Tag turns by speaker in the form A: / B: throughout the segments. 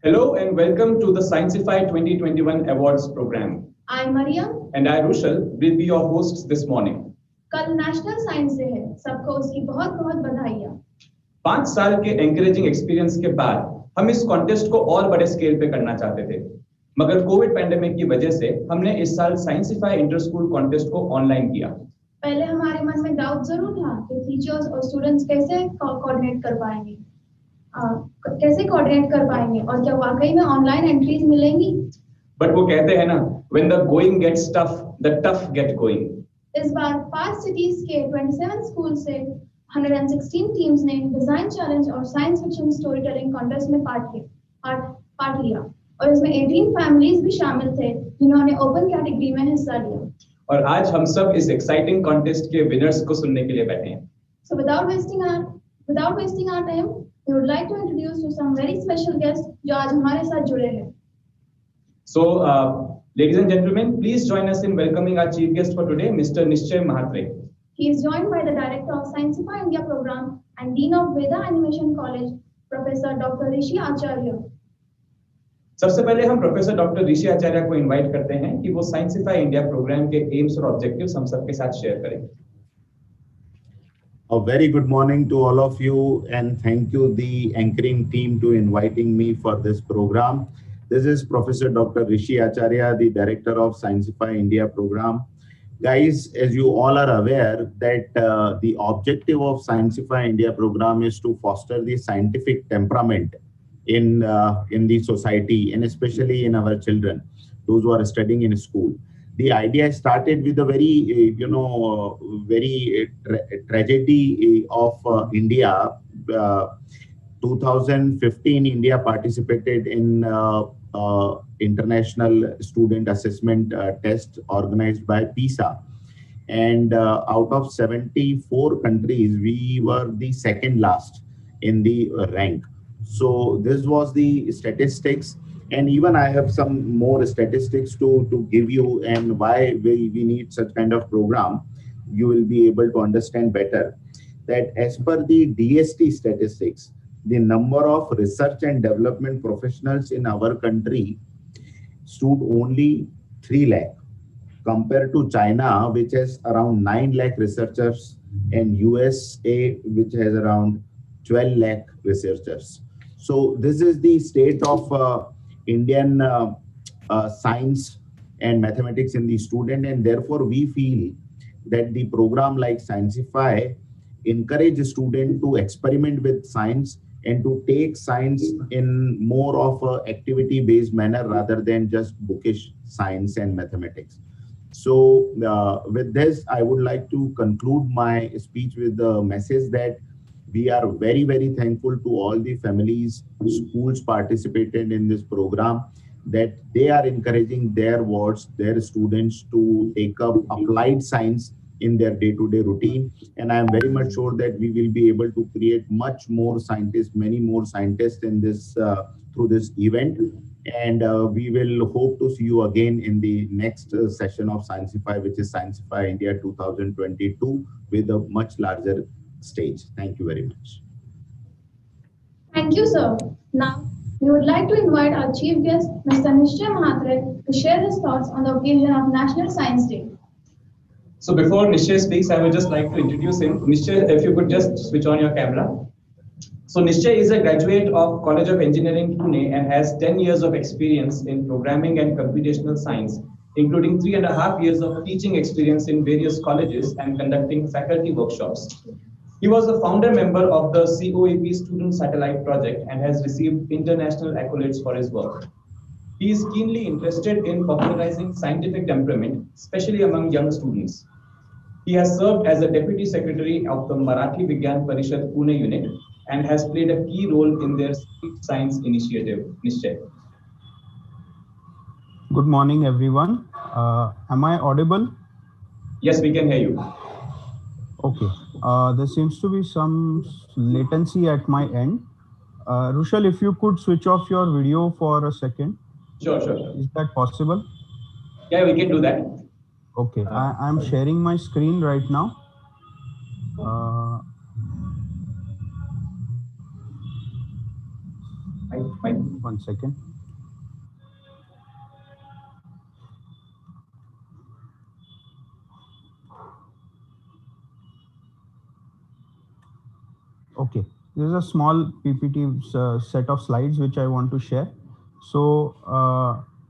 A: Hello and welcome to the Sciencify 2021 Awards program.
B: I'm Mariam.
A: And I, Rushal, will be your hosts this morning.
B: कल national science day है, सबको उसकी बहुत बहुत बधाइयाँ।
A: 5 साल के एंकरेजिंग एक्सपीरियंस के बाद हम इस कॉन्टेस्ट को और बड़े स्केल पे करना चाहते थे, मगर कोविड पैंडेमिक की वजह से हमने इस साल साइंसिफाई इंटर स्कूल कॉन्टेस्ट को ऑनलाइन किया।
B: पहले हमारे मन में डाउट जरूर था कि टीचर्स और स्टूडेंट्स कैसे कोऑर्डिनेट कर पाएंगे, और क्या वाकई में ऑनलाइन एंट्रीज मिलेंगी।
A: बट वो कहते हैं ना, when the going gets tough, the tough get going.
B: इस बार 5 सिटीज के 27 स्कूल से 116 टीम्स ने डिजाइन चैलेंज और science fiction story telling contest में पार्ट लिया और इसमें 18 फैमिलीज भी शामिल थे जिन्होंने ओपन कैटेगरी में हिस्सा लिया।
A: और आज हम सब इस एक्साइटिंग कॉन्टेस्ट के विनर्स को सुनने के लिए बैठे हैं।
B: So without wasting our time, we would like to introduce you some very special guests जो आज हमारे साथ जुड़े हैं।
A: So, ladies and gentlemen, please join us in welcoming our chief guest for today, Mr. Nishchay Mhatre.
B: He is joined by the director of Sciencify India program and dean of Veda Animation College, Professor Dr. Rishi Acharya.
A: सबसे पहले हम professor doctor ऋषि आचार्य को invite करते हैं कि वो साइंसिफाई India programme के AIIMS और ऑब्जेक्टिव्स हम सबके साथ शेयर करें।
C: A very good morning to all of you and thank you the anchoring team to inviting me for this program. This is Professor Dr. Rishi Acharya, the director of Sciencify India program. Guys, as you all are aware that the objective of Sciencify India program is to foster the scientific temperament in the society and especially in our children, those who are studying in school. The idea started with a very, tragedy of India. 2015, India participated in international student assessment test organized by PISA. And out of 74 countries, we were the second last in the rank. So this was the statistics. And even I have some more statistics to give you and why we need such kind of program. You will be able to understand better that as per the DST statistics, the number of research and development professionals in our country stood only 3 lakh compared to China, which has around 9 lakh researchers, and USA, which has around 12 lakh researchers. So this is the state of Indian science and mathematics in the student, and therefore we feel that the program like Sciencify encourage students to experiment with science and to take science in more of a activity-based manner rather than just bookish science and mathematics. So with this, I would like to conclude my speech with the message that we are very, very thankful to all the families, schools participated in this program, that they are encouraging their wards, their students to take up applied science in their day-to-day routine. And I am very much sure that we will be able to create much more scientists, many more scientists in this through this event. And we will hope to see you again in the next session of Sciencify, which is Sciencify India 2022 with a much larger stage. Thank you very much.
B: Thank you, sir. Now, we would like to invite our chief guest, Mr. Nishchay Mhatre, to share his thoughts on the occasion of National Science Day.
A: So before Nishchay speaks, I would just like to introduce him. Nishchay, if you could just switch on your camera. So Nishchay is a graduate of College of Engineering, Pune, and has 10 years of experience in programming and computational science, including 3.5 years of teaching experience in various colleges and conducting faculty workshops. He was a founder member of the COAP Student Satellite Project and has received international accolades for his work. He is keenly interested in popularizing scientific temperament, especially among young students. He has served as a Deputy Secretary of the Marathi Vigyan Parishad Pune unit and has played a key role in their street science initiative. Nishchay.
D: Good morning, everyone. Am I audible?
A: Yes, we can hear you.
D: Okay. There seems to be some latency at my end. Rushal, if you could switch off your video for a second.
A: Sure.
D: Is that possible?
A: Yeah, we can do that.
D: Okay. I'm sharing my screen right now.
A: Fine.
D: 1 second. Okay, this is a small PPT set of slides which I want to share. So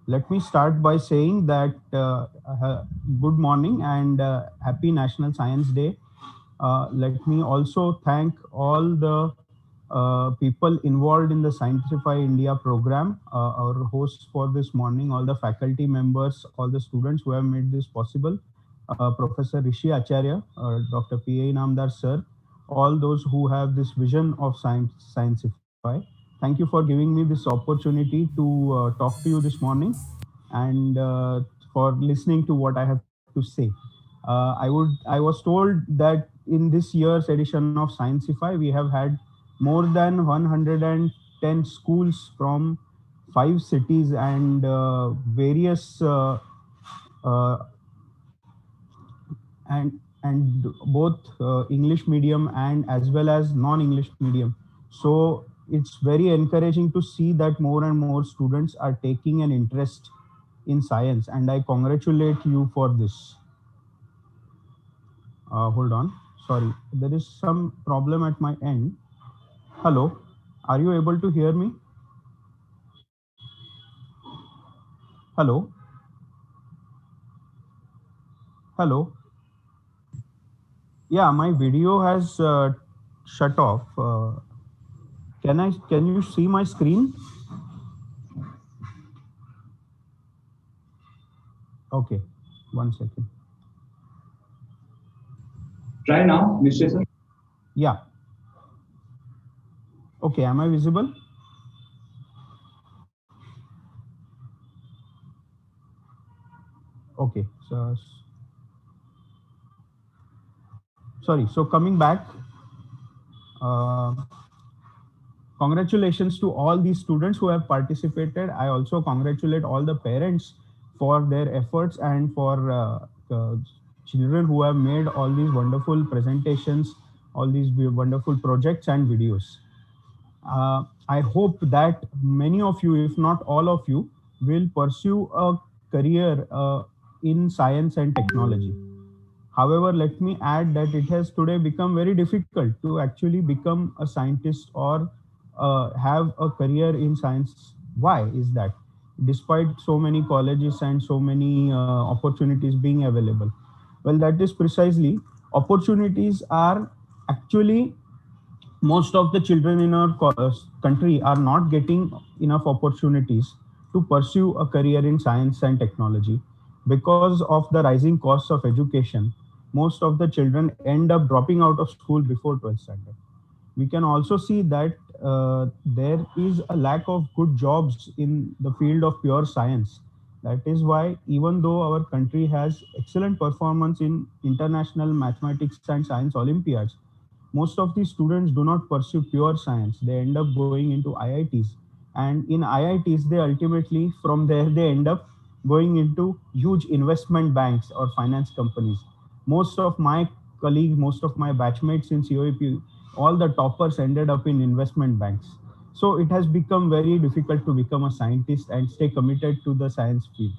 D: let me start by saying that good morning and happy National Science Day. Let me also thank all the people involved in the Scientify India program, our hosts for this morning, all the faculty members, all the students who have made this possible, Professor Rishi Acharya, Dr. P.A. Inamdar sir, all those who have this vision of Scientify. Thank you for giving me this opportunity to talk to you this morning and for listening to what I have to say. I was told that in this year's edition of Scientify, we have had more than 110 schools from 5 cities and various and both English medium and as well as non-English medium. So it's very encouraging to see that more and more students are taking an interest in science, and I congratulate you for this. Hold on, sorry, there is some problem at my end. Hello, are you able to hear me? Hello? Hello? Yeah, my video has shut off. Can you see my screen? Okay, 1 second.
A: Try now, Nischay sir.
D: Yeah. Okay, am I visible? Okay, so sorry, so coming back, congratulations to all these students who have participated. I also congratulate all the parents for their efforts and for children who have made all these wonderful presentations, all these wonderful projects and videos. I hope that many of you, if not all of you, will pursue a career in science and technology. However, let me add that it has today become very difficult to actually become a scientist or have a career in science. Why is that? Despite so many colleges and so many opportunities being available. Well, that is precisely, opportunities are actually, most of the children in our country are not getting enough opportunities to pursue a career in science and technology because of the rising costs of education. Most of the children end up dropping out of school before 12th standard. We can also see that there is a lack of good jobs in the field of pure science. That is why, even though our country has excellent performance in international mathematics and science Olympiads, most of these students do not pursue pure science. They end up going into IITs. And in IITs, they ultimately, from there, they end up going into huge investment banks or finance companies. Most of my colleagues, most of my batchmates in COEP, all the toppers ended up in investment banks. So it has become very difficult to become a scientist and stay committed to the science field.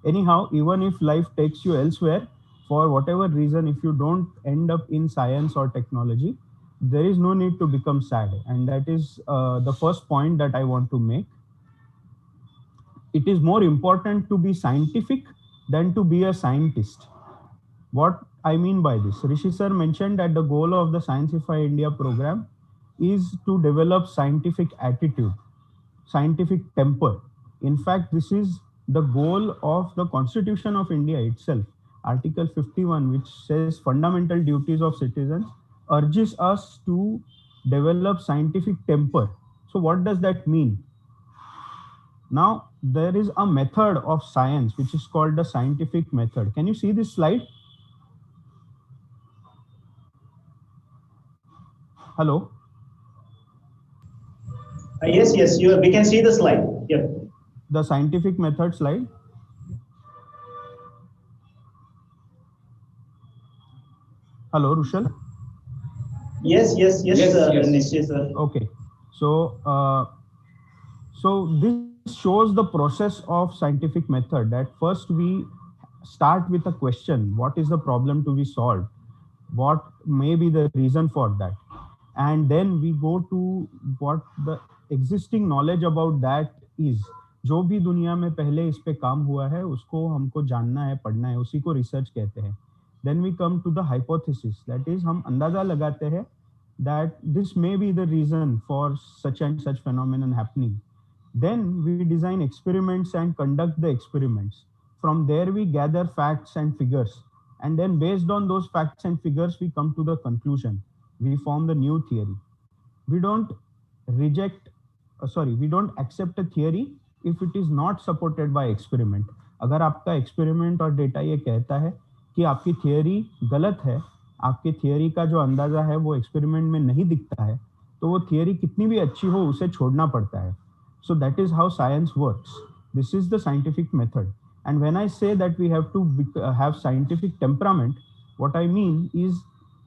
D: Anyhow, even if life takes you elsewhere, for whatever reason, if you don't end up in science or technology, there is no need to become sad. And that is the first point that I want to make. It is more important to be scientific than to be a scientist. What I mean by this, Rishi sir mentioned that the goal of the Scientify India program is to develop scientific attitude, scientific temper. In fact, this is the goal of the Constitution of India itself. Article 51, which says fundamental duties of citizens, urges us to develop scientific temper. So what does that mean? Now, there is a method of science which is called the scientific method. Can you see this slide? Hello?
E: Yes, we can see the slide. Yeah.
D: The scientific method slide. Hello, Rushal?
E: Yes, Nischay sir.
D: Okay. So So this shows the process of scientific method, that first we start with a question: what is the problem to be solved, what may be the reason for that, and then we go to what the existing knowledge about that is. जो भी दुनिया में पहले इस पे काम हुआ है उसको हमको जानना है, पढ़ना है, उसी को रिसर्च कहते हैं. Then we come to the hypothesis, that is हम अंदाजा लगाते हैं that this may be the reason for such and such phenomenon happening. Then we design experiments and conduct the experiments. From there we gather facts and figures, and then based on those facts and figures we come to the conclusion. We form the new theory. We don't we don't accept a theory if it is not supported by experiment. अगर आपका experiment और data ये कहता है कि आपकी theory गलत है, आपकी theory का जो अंदाजा है वो experiment में नहीं दिखता है, तो वो theory कितनी भी अच्छी हो उसे छोड़ना पड़ता है. So that is how science works. This is the scientific method. And when I say that we have to have scientific temperament, what I mean is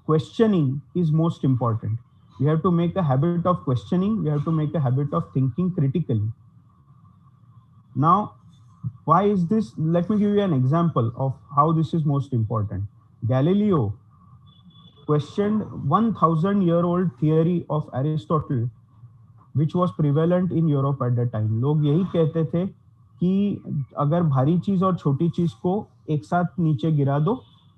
D: questioning is most important. We have to make a habit of questioning. We have to make a habit of thinking critically. Now, why is this? Let me give you an example of how this is most important. Galileo questioned 1,000-year-old theory of Aristotle, which was prevalent in Europe at that time. लोग यही कहते थे कि अगर भारी चीज और छोटी चीज को एक साथ नीचे गिरा दो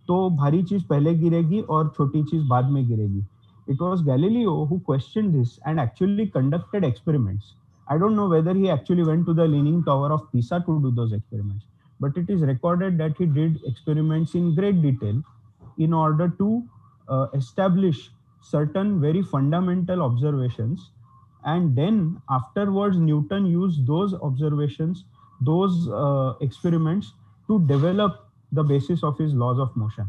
D: तो भारी चीज पहले गिरेगी और छोटी चीज बाद में गिरेगी. It was Galileo who questioned this and actually conducted experiments. I don't know whether he actually went to the Leaning Tower of Pisa to do those experiments, but it is recorded that he did experiments in great detail in order to establish certain very fundamental observations. And then afterwards, Newton used those observations, those experiments to develop the basis of his laws of motion.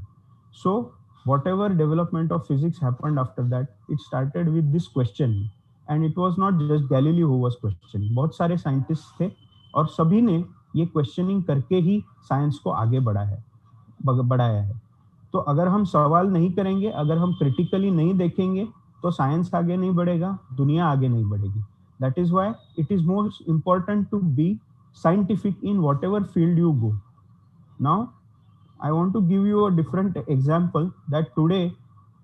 D: So whatever development of physics happened after that, it started with this questioning. And it was not just Galileo who was questioning. बहुत सारे scientists थे और सभी ने ये questioning करके ही science को आगे बढ़ाया है. तो अगर हम सवाल नहीं करेंगे, अगर हम critically नहीं देखेंगे, तो science आगे नहीं बढ़ेगा, दुनिया आगे नहीं बढ़ेगी. That is why it is most important to be scientific in whatever field you go. Now, I want to give you a different example that today,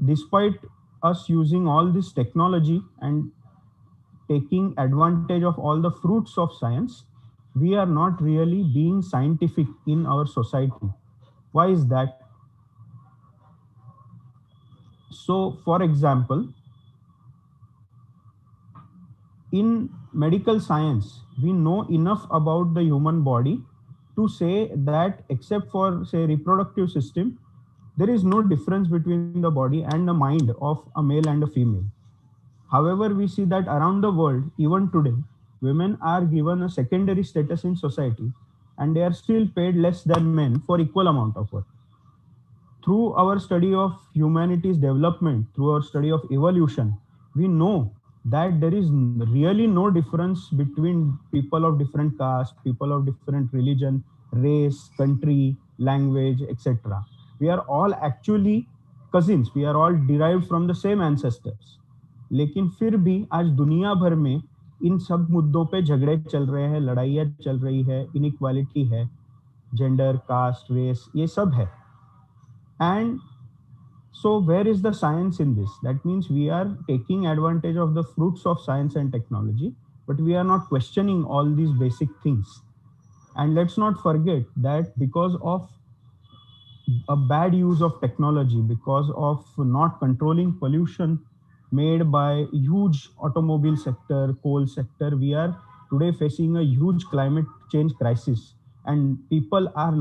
D: despite us using all this technology and taking advantage of all the fruits of science, we are not really being scientific in our society. Why is that? So, for example, in medical science, we know enough about the human body to say that except for, say, reproductive system, there is no difference between the body and the mind of a male and a female. However, we see that around the world, even today, women are given a secondary status in society and they are still paid less than men for equal amount of work. Through our study of humanity's development, through our study of evolution, we know that there is really no difference between people of different caste, people of different religion, race, country, language, etc. We are all actually cousins. We are all derived from the same ancestors. लेकिन फिर भी आज दुनिया भर में इन सब मुद्दों पे झगड़े चल रहे हैं, लड़ाइयाँ चल रही है, इनइक्वालिटी है, जेंडर, कास्ट, रेस, ये सब है. And so where is the science in this? That means we are taking advantage of the fruits of science and technology, but we are not questioning all these basic things. And let's not forget that because of a bad use of technology, because of not controlling pollution made by huge automobile sector, coal sector, we are today facing a huge climate change crisis. And people are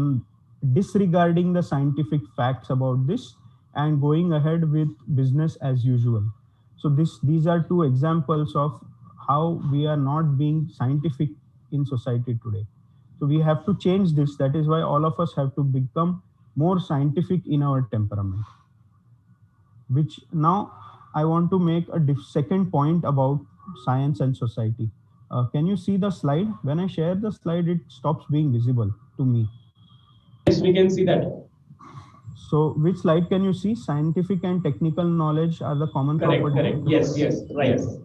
D: disregarding the scientific facts about this and going ahead with business as usual. So these are two examples of how we are not being scientific in society today. So we have to change this. That is why all of us have to become more scientific in our temperament. Which now I want to make a second point about science and society. Can you see the slide? When I share the slide, it stops being visible to me.
A: Yes, we can see that.
D: So which slide can you see? Scientific and technical knowledge are the common properties.
A: Correct. Yes, right. Yes.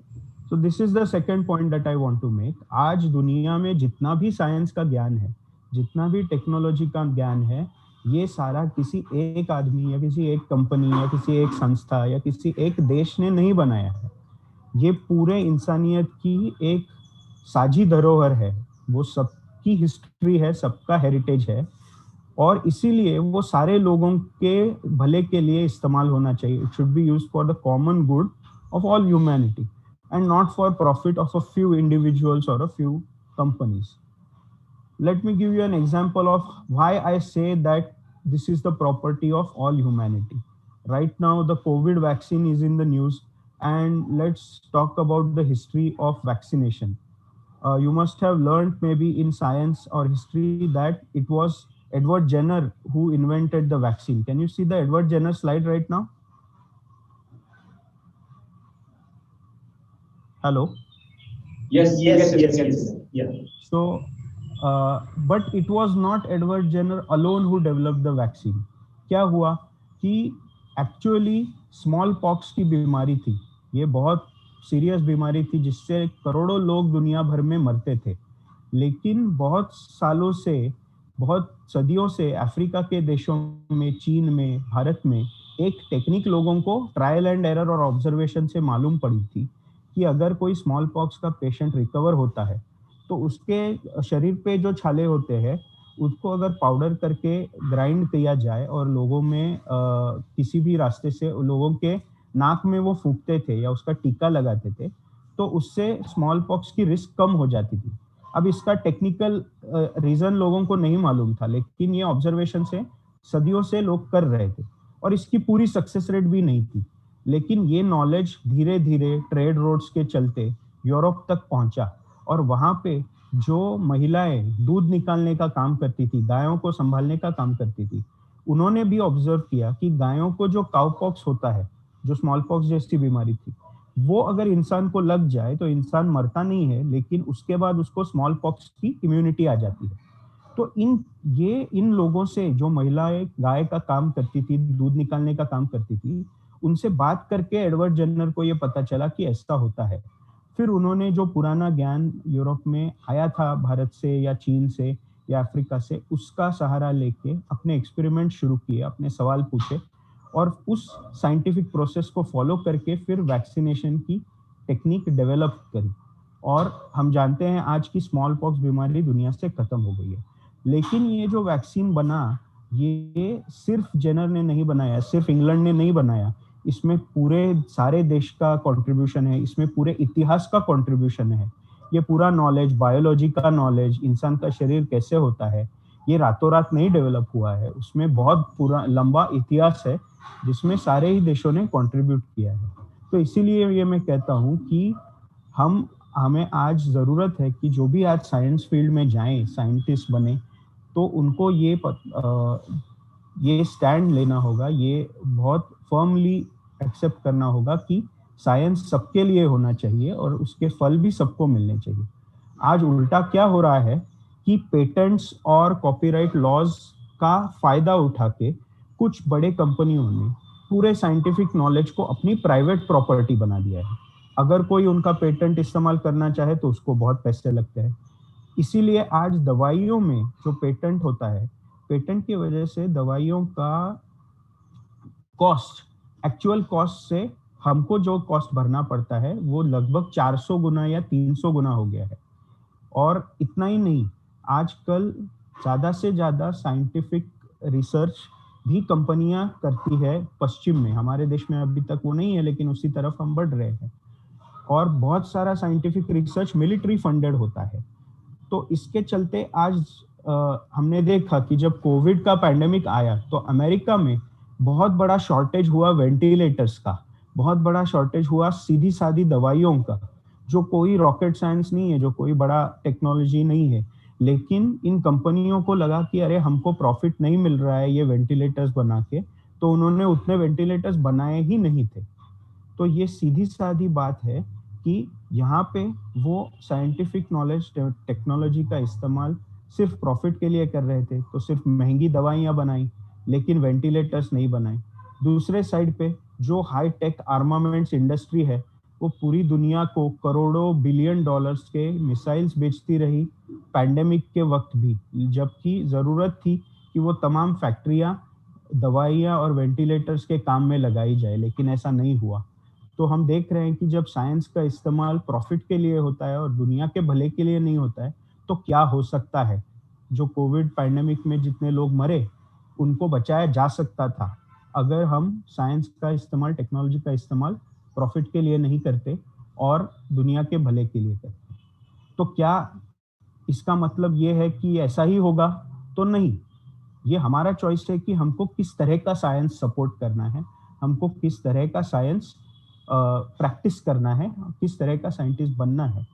D: So this is the second point that I want to make. आज दुनिया में जितना भी science का ज्ञान है, जितना भी टेक्नोलॉजी का ज्ञान है, ये सारा किसी एक आदमी या किसी एक कंपनी या किसी एक संस्था या किसी एक देश ने नहीं बनाया है. ये पूरे इंसानियत की एक साझी धरोहर है. वो सबकी हिस्ट्री है, सबका हेरिटेज है, और इसीलिए वो सारे लोगों के भले के लिए इस्तेमाल होना चाहिए. It should be used for the common good of all humanity and not for profit of a few individuals or a few companies. Let me give you an example of why I say that this is the property of all humanity. Right now, the COVID vaccine is in the news, and let's talk about the history of vaccination. You must have learned maybe in science or history that it was Edward Jenner who invented the vaccine. Can you see the Edward Jenner slide right now? Hello.
A: Yes,
E: Yes,
A: yes,
E: yes,
A: yes.
E: yes. Yeah.
D: So, but it was not Edward Jenner alone who developed the vaccine. क्या हुआ कि actually smallpox की बीमारी थी. ये बहुत serious बीमारी थी जिससे करोड़ों लोग दुनिया भर में मरते थे. लेकिन बहुत सालों से, बहुत सदियों से अफ्रीका के देशों में, चीन में, भारत में एक टेक्निक लोगों को ट्रायल एंड एरर और ऑब्जर्वेशन से मालूम पड़ी थी कि अगर कोई स्मॉल पॉक्स का पेशेंट रिकवर होता है तो उसके शरीर पे जो छाले होते हैं उसको अगर पाउडर करके ग्राइंड किया जाए और लोगों में किसी भी रास्ते से लोगों के नाक में वो फूंकते थे या उसका टीका लगाते थे तो उससे स्मॉल पॉक्स की रिस्क कम हो जाती थी. अब इसका टेक्निकल रीजन लोगों को नहीं मालूम था, लेकिन ये ऑब्जर्वेशन से सदियों से लोग कर रहे थे और इसकी पूरी सक्सेस रेट भी नहीं थी. लेकिन ये नॉलेज धीरे धीरे ट्रेड रोड्स के चलते यूरोप तक पहुंचा और वहां पे जो महिलाएं दूध निकालने का काम करती थी, गायों को संभालने का काम करती थी, उन्होंने भी ऑब्जर्व किया कि गायों को जो काउपॉक्स होता है, जो स्मॉल पॉक्स जैसी बीमारी थी, वो अगर इंसान को लग जाए तो इंसान मरता नहीं है, लेकिन उसके बाद उसको स्मॉल पॉक्स की इम्यूनिटी आ जाती है. तो इन लोगों से, जो महिलाएं गाय का काम करती थी, दूध निकालने का काम करती थी, उनसे बात करके एडवर्ड जेनर को ये पता चला कि ऐसा होता है. फिर उन्होंने जो पुराना ज्ञान यूरोप में आया था भारत से या चीन से या अफ्रीका से, उसका सहारा लेके अपने एक्सपेरिमेंट शुरू किए, अपने सवाल पूछे और उस साइंटिफिक प्रोसेस को फॉलो करके फिर वैक्सीनेशन की टेक्निक डेवलप करी. और हम जानते हैं आज की स्मॉल पॉक्स बीमारी दुनिया से खत्म हो गई है. लेकिन ये जो वैक्सीन बना, ये सिर्फ जेनर ने नहीं बनाया, सिर्फ इंग्लैंड ने नहीं बनाया, इसमें पूरे सारे देश का कंट्रीब्यूशन है, इसमें पूरे इतिहास का कंट्रीब्यूशन है. ये पूरा नॉलेज, बायोलॉजी का नॉलेज, इंसान का शरीर कैसे होता है, ये रातों रात नहीं डेवलप हुआ है. उसमें बहुत पूरा लंबा इतिहास है जिसमें सारे ही देशों ने कंट्रीब्यूट किया है. तो इसीलिए ये मैं कहता हूँ कि हमें आज ज़रूरत है कि जो भी आज साइंस फील्ड में जाएं, साइंटिस्ट बने, तो उनको ये स्टैंड लेना होगा, ये बहुत फर्मली एक्सेप्ट करना होगा कि साइंस सबके लिए होना चाहिए और उसके फल भी सबको मिलने चाहिए. आज उल्टा क्या हो रहा है कि पेटेंट्स और कॉपीराइट लॉज का फायदा उठा के कुछ बड़े कंपनियों ने पूरे साइंटिफिक नॉलेज को अपनी प्राइवेट प्रॉपर्टी बना दिया है. अगर कोई उनका पेटेंट इस्तेमाल करना चाहे तो उसको बहुत पैसे लगते हैं. इसीलिए आज दवाइयों में जो पेटेंट होता है, पेटेंट की वजह से दवाइयों का कॉस्ट, एक्चुअल कॉस्ट से हमको जो कॉस्ट भरना पड़ता है वो लगभग 400 गुना या 300 गुना हो गया है. और इतना ही नहीं, आजकल ज़्यादा से ज़्यादा साइंटिफिक रिसर्च भी कंपनियां करती है पश्चिम में. हमारे देश में अभी तक वो नहीं है, लेकिन उसी तरफ हम बढ़ रहे हैं. और बहुत सारा साइंटिफिक रिसर्च मिलिट्री फंडेड होता है. तो इसके चलते आज हमने देखा कि जब कोविड का पैंडेमिक आया तो अमेरिका में बहुत बड़ा शॉर्टेज हुआ वेंटिलेटर्स का, बहुत बड़ा शॉर्टेज हुआ सीधी सादी दवाइयों का, जो कोई रॉकेट साइंस नहीं है, जो कोई बड़ा टेक्नोलॉजी नहीं है. लेकिन इन कंपनियों को लगा कि अरे हमको प्रॉफिट नहीं मिल रहा है ये वेंटिलेटर्स बना के, तो उन्होंने उतने वेंटिलेटर्स बनाए ही नहीं थे. तो ये सीधी सादी बात है कि यहाँ पे वो साइंटिफिक नॉलेज, टेक्नोलॉजी का इस्तेमाल सिर्फ प्रॉफिट के लिए कर रहे थे, तो सिर्फ महंगी दवाइयाँ बनाई लेकिन वेंटिलेटर्स नहीं बनाए. दूसरे साइड पे जो हाई टेक आर्मामेंट्स इंडस्ट्री है वो पूरी दुनिया को करोड़ों बिलियन डॉलर्स के मिसाइल्स बेचती रही पैंडेमिक के वक्त भी, जबकि ज़रूरत थी कि वो तमाम फैक्ट्रियां दवाइयां और वेंटिलेटर्स के काम में लगाई जाए, लेकिन ऐसा नहीं हुआ। तो हम देख रहे हैं कि जब साइंस का इस्तेमाल प्रॉफिट के लिए होता है और दुनिया के भले के लिए नहीं होता है, तो क्या हो सकता है। जो कोविड पैंडेमिक में जितने लोग मरे, उनको बचाया जा सकता था अगर हम साइंस का इस्तेमाल, टेक्नोलॉजी का इस्तेमाल प्रॉफिट के लिए नहीं करते और दुनिया के भले के लिए करते। तो क्या इसका मतलब ये है कि ऐसा ही होगा? तो नहीं, ये हमारा चॉइस है कि हमको किस तरह का साइंस सपोर्ट करना है, हमको किस तरह का साइंस प्रैक्टिस करना है, किस तरह का साइंटिस्ट बनना है।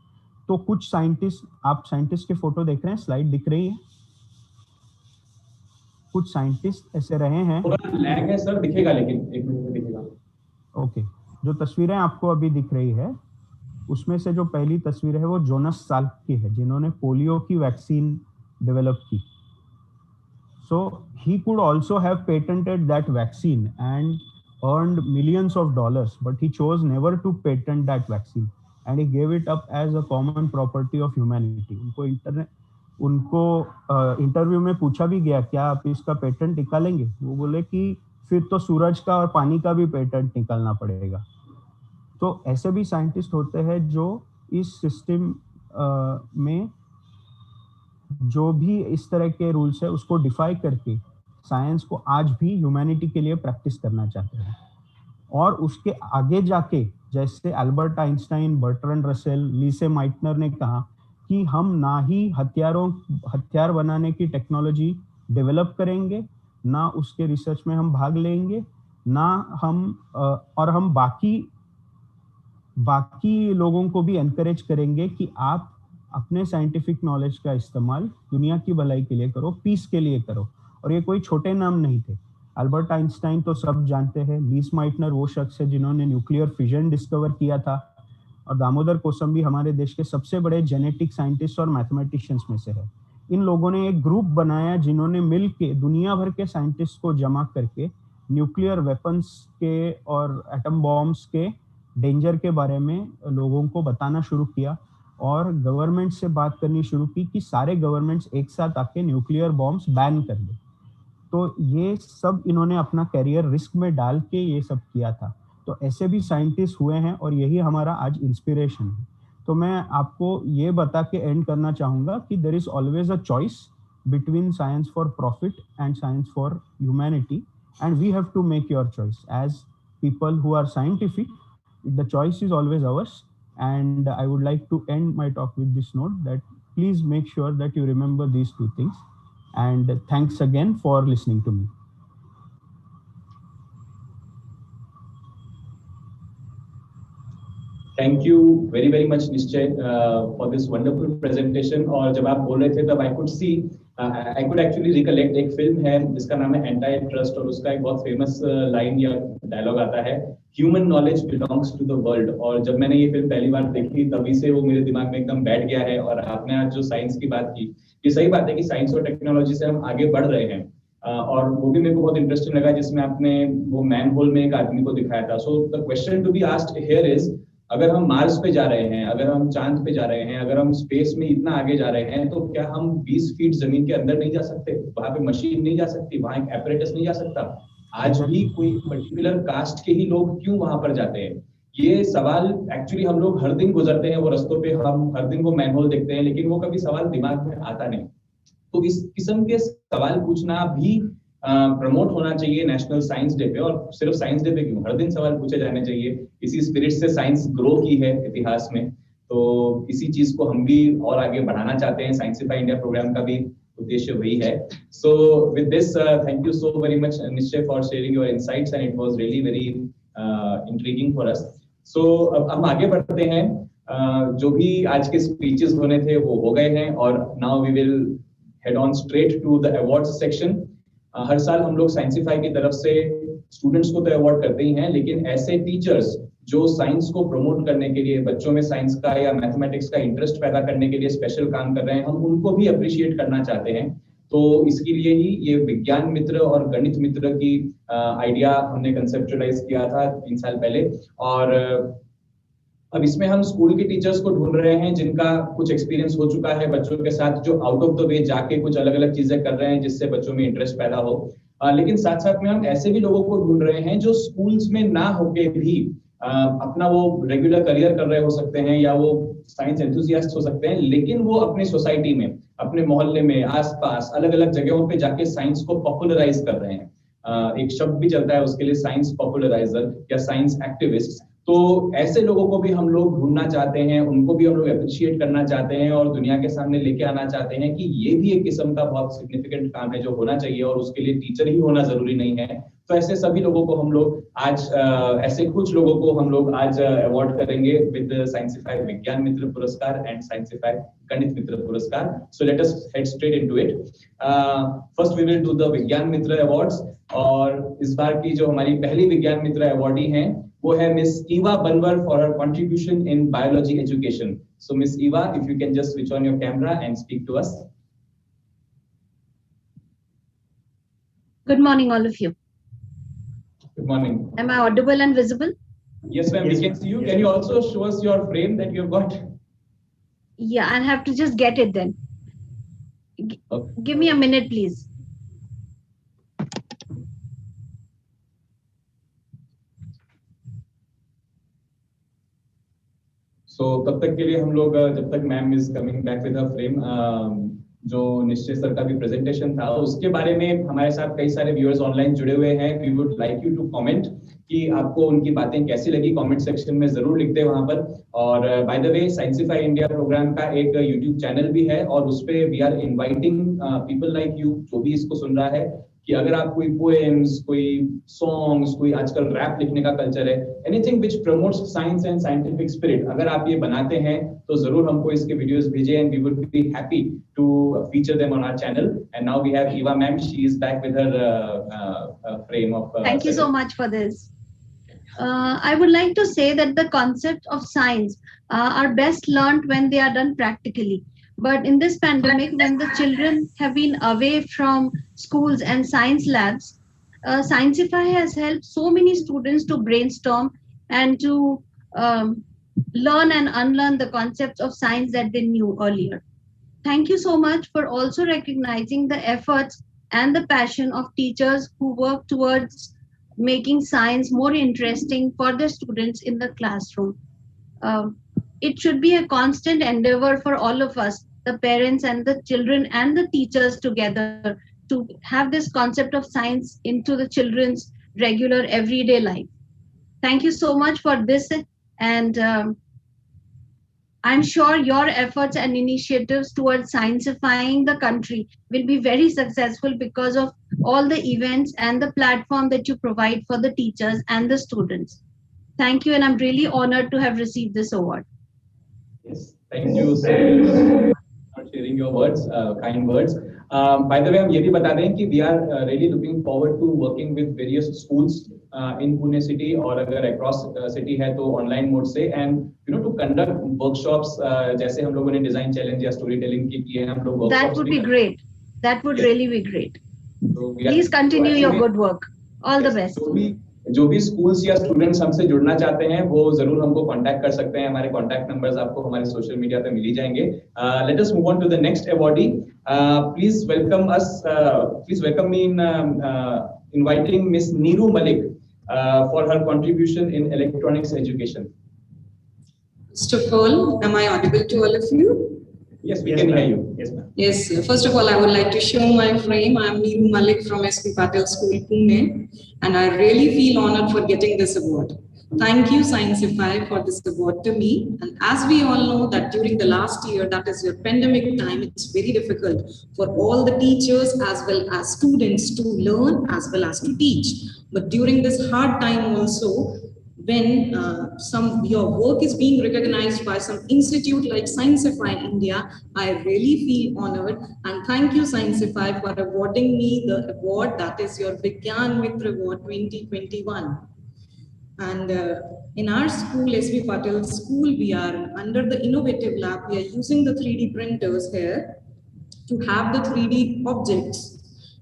D: तो कुछ साइंटिस्ट, आप साइंटिस्ट के फोटो देख रहे हैं, स्लाइड दिख रही है। कुछ साइंटिस्ट ऐसे रहे हैं,
A: थोड़ा लैग है सर, दिखेगा लेकिन 1 मिनट में दिखेगा।
D: ओके, जो तस्वीरें आपको अभी दिख रही है उसमें से जो पहली तस्वीर है वो जोनास साल्क की है, जिन्होंने पोलियो की वैक्सीन डेवलप की। So he could also have patented that vaccine and earned millions of dollars, but he chose never to patent that vaccine and he gave it up as a common property of humanity. उनको interview में पूछा भी गया, क्या आप इसका patent निकालेंगे? वो बोले कि फिर तो सूरज का और पानी का भी पेटेंट निकालना पड़ेगा। तो ऐसे भी साइंटिस्ट होते हैं जो इस सिस्टम में जो भी इस तरह के रूल्स है उसको डिफाई करके साइंस को आज भी ह्यूमैनिटी के लिए प्रैक्टिस करना चाहते हैं। और उसके आगे जाके, जैसे Albert Einstein, Bertrand Russell, Lise Meitner ने कहा कि हम ना ही हथियार बनाने की टेक्नोलॉजी डेवलप करेंगे, ना उसके रिसर्च में हम भाग लेंगे, ना हम और हम बाकी लोगों को भी एनकरेज करेंगे कि आप अपने साइंटिफिक नॉलेज का इस्तेमाल दुनिया की भलाई के लिए करो, पीस के लिए करो। और ये कोई छोटे नाम नहीं थे। अल्बर्ट आइंस्टाइन तो सब जानते हैं, लीस माइटनर वो शख्स है जिन्होंने न्यूक्लियर फिजन डिस्कवर किया था, और दामोदर कोसंबी हमारे देश के सबसे बड़े जेनेटिक साइंटिस्ट और मैथमेटिशियंस में से है। इन लोगों ने एक ग्रुप बनाया जिन्होंने मिल के दुनिया भर के साइंटिस्ट को जमा करके न्यूक्लियर वेपन्स के और एटम बॉम्ब्स के डेंजर के बारे में लोगों को बताना शुरू किया और गवर्नमेंट से बात करनी शुरू की कि सारे गवर्नमेंट्स एक साथ आके न्यूक्लियर बॉम्ब्स बैन कर दे। तो ये सब इन्होंने अपना करियर रिस्क में डाल के ये सब किया था। तो ऐसे भी साइंटिस्ट हुए हैं और यही हमारा आज इंस्पिरेशन है। तो मैं आपको ये बता के एंड करना चाहूँगा कि there is always a choice between science for profit and science for humanity, and we have to make your choice as people who are scientific. The choice is always ours. And I would like to end my talk with this note that please make sure that you remember these two things. And thanks again for listening to me.
A: Thank you very much निश्चय for this wonderful presentation. और जब आप बोल रहे थे तब I could actually recollect एक film है जिसका नाम है एंटाई ट्रस्ट, और उसका एक बहुत फेमस लाइन या डायलॉग आता है, human knowledge belongs to the world. और जब मैंने ये फिल्म पहली बार देखी तभी से वो मेरे दिमाग में एकदम बैठ गया है। और आपने आज जो साइंस की बात की, ये सही बात है कि साइंस और टेक्नोलॉजी से हम आगे बढ़ रहे हैं। और वो भी मेरे को बहुत इंटरेस्टिंग लगा जिसमें आपने वो मैन होल में एक आदमी को दिखाया था। So the question to be asked here is, अगर हम मार्स पे जा रहे हैं, अगर हम चांद पे जा रहे हैं, अगर हम स्पेस में इतना आगे जा रहे हैं, तो क्या हम 20 फीट जमीन के अंदर नहीं जा सकते? वहां पे मशीन नहीं जा सकती, वहां एक एपरेटस नहीं जा सकता? आज भी कोई पर्टिकुलर कास्ट के ही लोग क्यों वहां पर जाते हैं? ये सवाल एक्चुअली हम लोग हर दिन गुजरते हैं वो रस्तों पे, हम हर दिन वो मैनहोल देखते हैं, लेकिन वो कभी सवाल दिमाग में आता नहीं। तो इस किस्म के सवाल पूछना भी प्रमोट होना चाहिए नेशनल साइंस डे पे। और सिर्फ साइंस डे पे क्यों, हर दिन सवाल पूछे जाने चाहिए। इसी स्पिरिट से साइंस ग्रो की है इतिहास में। तो इसी चीज को हम भी और आगे बढ़ाना चाहते हैं। साइंसिफाई इंडिया प्रोग्राम का भी उद्देश्य वही है। So with this thank you so very much Nishchay for sharing your insights and it was really very intriguing for us. So अब हम आगे बढ़ते हैं। जो भी आज के स्पीचेस होने थे वो हो गए हैं, और now we will head on straight to the awards section. हर साल हम लोग साइंसिफाई की तरफ से स्टूडेंट्स को तो अवार्ड करते ही हैं, लेकिन ऐसे टीचर्स जो साइंस को प्रमोट करने के लिए, बच्चों में साइंस का या मैथमेटिक्स का इंटरेस्ट पैदा करने के लिए स्पेशल काम कर रहे हैं, हम उनको भी अप्रिशिएट करना चाहते हैं। तो इसके लिए ही ये विज्ञान मित्र और गणित मित्र की आइडिया हमने कंसेप्चुअलाइज किया था 3 साल पहले। और अब इसमें हम स्कूल के टीचर्स को ढूंढ रहे हैं जिनका कुछ एक्सपीरियंस हो चुका है बच्चों के साथ, जो आउट ऑफ द वे जाके कुछ अलग अलग चीजें कर रहे हैं जिससे बच्चों में इंटरेस्ट पैदा हो। लेकिन साथ साथ में हम ऐसे भी लोगों को ढूंढ रहे हैं जो स्कूल्स में ना होके भी अपना वो रेगुलर करियर कर रहे हो सकते हैं, या वो साइंस एंथुसियास्ट हो सकते हैं, लेकिन वो अपनी सोसाइटी में, अपने मोहल्ले में, आसपास अलग अलग जगहों पे जाके साइंस को पॉपुलराइज कर रहे हैं। एक शब्द भी चलता है उसके लिए, साइंस पॉपुलराइजर या साइंस एक्टिविस्ट। तो ऐसे लोगों को भी हम लोग ढूंढना चाहते हैं, उनको भी हम लोग अप्रिशिएट करना चाहते हैं और दुनिया के सामने लेके आना चाहते हैं कि ये भी एक किस्म का बहुत सिग्निफिकेंट काम है जो होना चाहिए, और उसके लिए टीचर ही होना जरूरी नहीं है। तो ऐसे सभी लोगों को हम लोग आज ऐसे कुछ लोगों को हम लोग आज अवार्ड करेंगे विद साइंसिफाई विज्ञान मित्र पुरस्कार and साइंसिफाई Ganit Mitra Puraskar. So let us head straight into it. First we will do the Vigyan Mitra awards, और इस बार की जो हमारी पहली विज्ञान मित्र अवार्डी हैं वो है miss Eva Banwar for her contribution in biology education. So miss Eva, if you can just switch on your camera and speak to us.
F: Good morning, all of you.
A: Good morning.
F: Am I audible and visible?
A: Yes, ma'am, we can see you. Can you also show us your frame that you have got?
F: Yeah, I'll have to just get it then.
A: Okay.
F: Give me a minute, please.
A: So तब तक के लिए हम लोग, जब तक ma'am is coming back with a frame, जो निश्चय सर का भी प्रेजेंटेशन था उसके बारे में हमारे साथ कई सारे व्यूअर्स ऑनलाइन जुड़े हुए हैं। We would like you to comment कि आपको उनकी बातें कैसी लगी, कमेंट सेक्शन में जरूर लिख दें वहां पर। और by the way, Scientify India program का एक यूट्यूब चैनल भी है, और उस पे we are inviting people like you, जो भी इसको सुन रहा है, कि अगर आप कोई पोएम्स, कोई सॉन्ग्स, कोई आजकल रैप लिखने का कल्चर है, anything which promotes science and scientific spirit, अगर आप ये बनाते हैं तो जरूर हमको इसके वीडियोस भेजें, and we would be happy to feature them on our channel. And now we have Eva ma'am, she is back with her frame of
F: Thank you so much for this. I would like to say that the concepts of science are best learned when they are done practically. But in this pandemic, when the children have been away from schools and science labs, Sciencify has helped so many students to brainstorm and to learn and unlearn the concepts of science that they knew earlier. Thank you so much for also recognizing the efforts and the passion of teachers who work towards making science more interesting for the students in the classroom. It should be a constant endeavor for all of us, the parents and the children and the teachers together, to have this concept of science into the children's regular everyday life. Thank you so much for this, and I'm sure your efforts and initiatives towards sciencifying the country will be very successful because of all the events and the platform that you provide for the teachers and the students. Thank you, and I'm really honored to have received this award.
A: Yes, thank you so much for sharing your words, kind words. By the way, हम ये भी बता दें कि we are really looking forward to working with various schools in Pune city, और अगर across city है तो online mode से, and to conduct workshops जैसे हम लोगों ने design challenge या storytelling की किए हैं हम लोग।
F: That would be great. That would really be great.
A: So
F: Please continue your good work. All the best.
A: जो भी स्कूल्स या स्टूडेंट्स हमसे जुड़ना चाहते हैं वो जरूर हमको कांटेक्ट कर सकते हैं। हमारे कांटेक्ट नंबर्स आपको हमारे सोशल मीडिया पे मिल ही जाएंगे। Let us move on to the next awardee. Please welcome me in inviting miss Neeru Malik for her contribution in electronics education.
G: First of all, am I audible to all of you?
A: Yes, we can hear you.
E: Yes, ma'am.
G: Yes, first of all, I would like to show my frame. I am Neeru Malik from SP Patel School, Pune, and I really feel honored for getting this award. Thank you, Sciencify, for this award to me. And as we all know that during the last year, that is your pandemic time, it's very difficult for all the teachers as well as students to learn as well as to teach. But during this hard time also, when your work is being recognized by some institute like Sciencify India, I really feel honored, and thank you, Sciencify, for awarding me the award that is your Vigyan Mitra Award 2021. And in our school, SP Patel School, we are under the innovative lab. We are using the 3D printers here to have the 3D objects.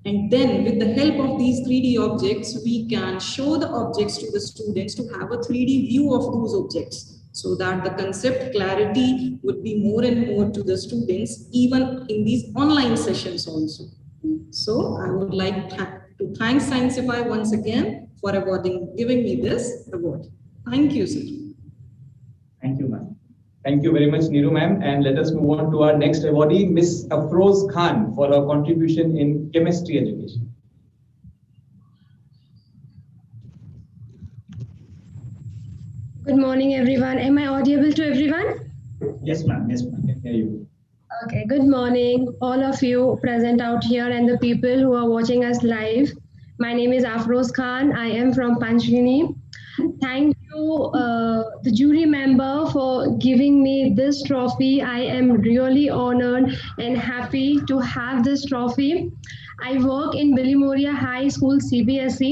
G: And then with the help of these 3D objects, we can show the objects to the students to have a 3D view of those objects. so that the concept clarity would be more and more to the students, even in these online sessions also. So I would like to thank Sciencify once again for giving me this award. Thank you, sir.
E: Thank you, ma'am.
A: Thank you very much, Neeru ma'am. And let us move on to our next awardee, Miss Afroz Khan, for her contribution in chemistry education.
H: Good morning, everyone. Am I audible to everyone?
E: Yes, ma'am. Yes, ma'am.
A: I can hear you.
H: Okay, good morning, all of you present out here and the people who are watching us live. My name is Afroz Khan. I am from Panchgani. Thank you, the jury member, for giving me this trophy. I am really honored and happy to have this trophy. I work in Bilimoria High School CBSE.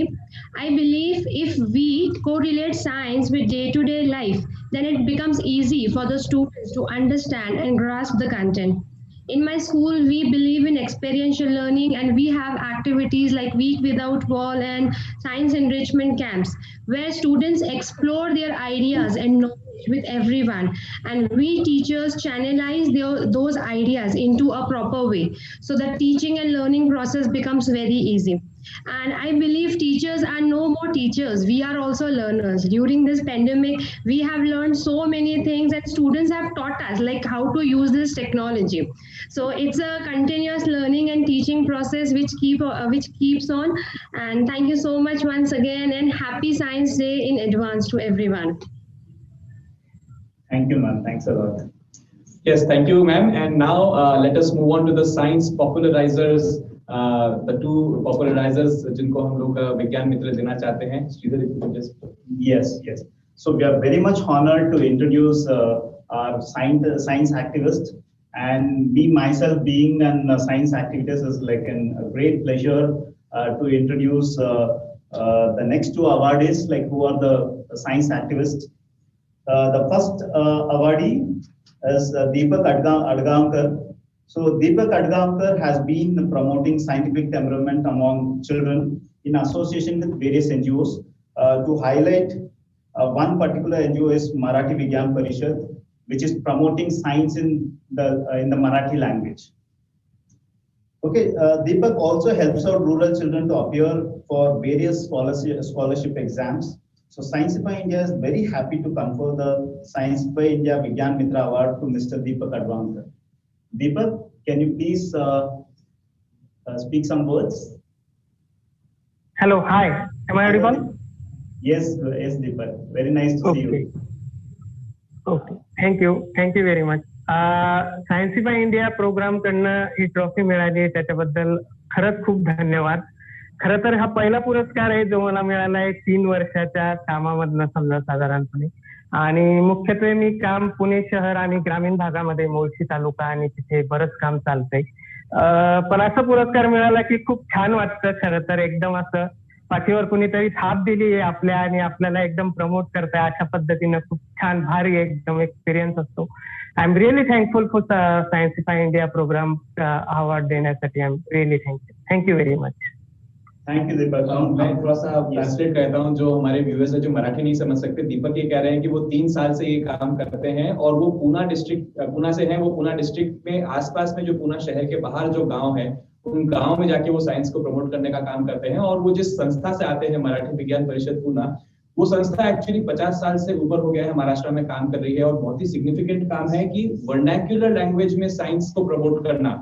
H: I believe if we correlate science with day-to-day life, then it becomes easy for the students to understand and grasp the content. In my school, we believe in experiential learning, and we have activities like Week Without Wall and science enrichment camps, where students explore their ideas and knowledge with everyone, and we teachers channelize those ideas into a proper way, so the teaching and learning process becomes very easy. And I believe teachers are no more teachers, we are also learners. During this pandemic, we have learned so many things, and students have taught us like how to use this technology. So it's a continuous learning and teaching process which keeps on. And thank you so much once again, and happy Science Day in advance to everyone.
E: Thank you, ma'am. Thanks a lot.
A: Yes, thank you, ma'am. And now let us move on to the science popularizers. The two popularizers जिनको हम लोग विज्ञान मित्र देना चाहते हैं. Sridhar, if you could just.
E: Yes, yes. So we are very much honored to introduce our science activist, and me myself being a science activist is like a great pleasure to introduce the next two awardees, like who are the science activists. The first awardee is Deepak Adgamkar. So Deepak Adgamkar has been promoting scientific temperament among children in association with various NGOs. To highlight one particular NGO is Marathi Vigyan Parishad, which is promoting science in the Marathi language. Okay, Deepak also helps out rural children to appear for various scholarship exams. So Sciencify India is very happy to confer the Sciencify India Vigyan Mitra Award to Mr. Deepak Adgamkar. Deepak, can you please speak some words?
I: Hello, hi. Am I audible?
E: Yes, yes, Deepak. Very nice to see you.
I: Okay, thank you very much. Sciencify India program कडनं ही trophy मिळाली त्याच्याबद्दल खरंच खूप धन्यवाद. खरं तर हा पहिला पुरस्कार आहे जो मला मिळाला आहे 3 वर्षाच्या कामामधनं समजा साधारणपणे. आणि मुख्यत्वे मी काम पुणे शहर आणि ग्रामीण भागामध्ये मुळशी तालुका आणि तिथे बरंच काम चालतंय. पण असा पुरस्कार मिळाला की खूप छान वाटतं. खरं तर एकदम असं पाठीवर कुणीतरी थाप दिली आहे आपल्या आणि आपल्याला एकदम प्रमोट करताय अशा पद्धतीनं खूप छान भारी एकदम एक्सपिरियन्स असतो. I am really thankful for Scientify India program award देण्यासाठी. I am really thank you very much.
E: Thank you Deepak.
A: मैं थोड़ा सा ट्रांसलेट करता हूँ, जो हमारे व्यूअर्स है जो मराठी नहीं समझ सकते. दीपक ये कह रहे हैं कि वो 3 साल से ये काम करते हैं और वो पूना से हैं. वो पूना डिस्ट्रिक्ट में आसपास में जो पूना शहर के बाहर जो गांव है उन गांव में जाके वो साइंस को प्रमोट करने का काम करते हैं. और वो जिस संस्था से आते हैं मराठी विज्ञान परिषद पूना, वो संस्था एक्चुअली 50 साल से ऊपर हो गया है महाराष्ट्र में काम कर रही है. और बहुत ही सिग्निफिकेंट काम है कि वर्नाक्युलर लैंग्वेज में साइंस को प्रमोट करना.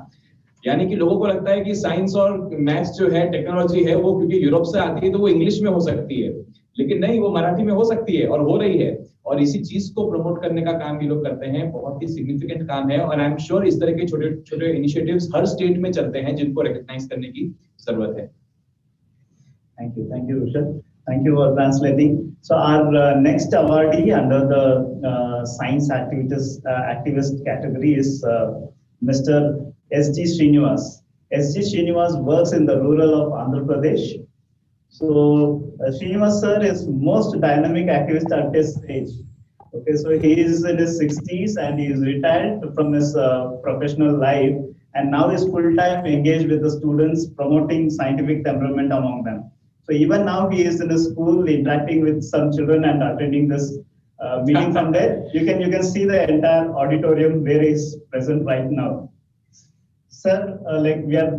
A: यानी कि लोगों को लगता है कि साइंस और मैथ्स जो है टेक्नोलॉजी है वो क्योंकि यूरोप से आती है तो वो इंग्लिश में हो सकती है, लेकिन नहीं, वो मराठी में हो सकती है और हो रही है. और इसी चीज को प्रमोट करने का काम ये लोग करते हैं. बहुत ही सिग्निफिकेंट काम है और आई एम श्योर इस तरह के छोटे छोटे इनिशिएटिव्स हर स्टेट में चलते हैं जिनको रिकॉग्नाइज करने की जरूरत है.
E: Thank you, Rushad. Thank you for translating. So our next awardee under the science activist category is Mr. S.G. Srinivas. S.G. Srinivas works in the rural of Andhra Pradesh. So Srinivas sir is most dynamic activist at this age. Okay, so he is in his 60s and he is retired from his professional life, and now is full-time engaged with the students, promoting scientific temperament among them. So even now he is in a school interacting with some children and attending this meeting from there. You can see the entire auditorium where is present right now. Sir, we are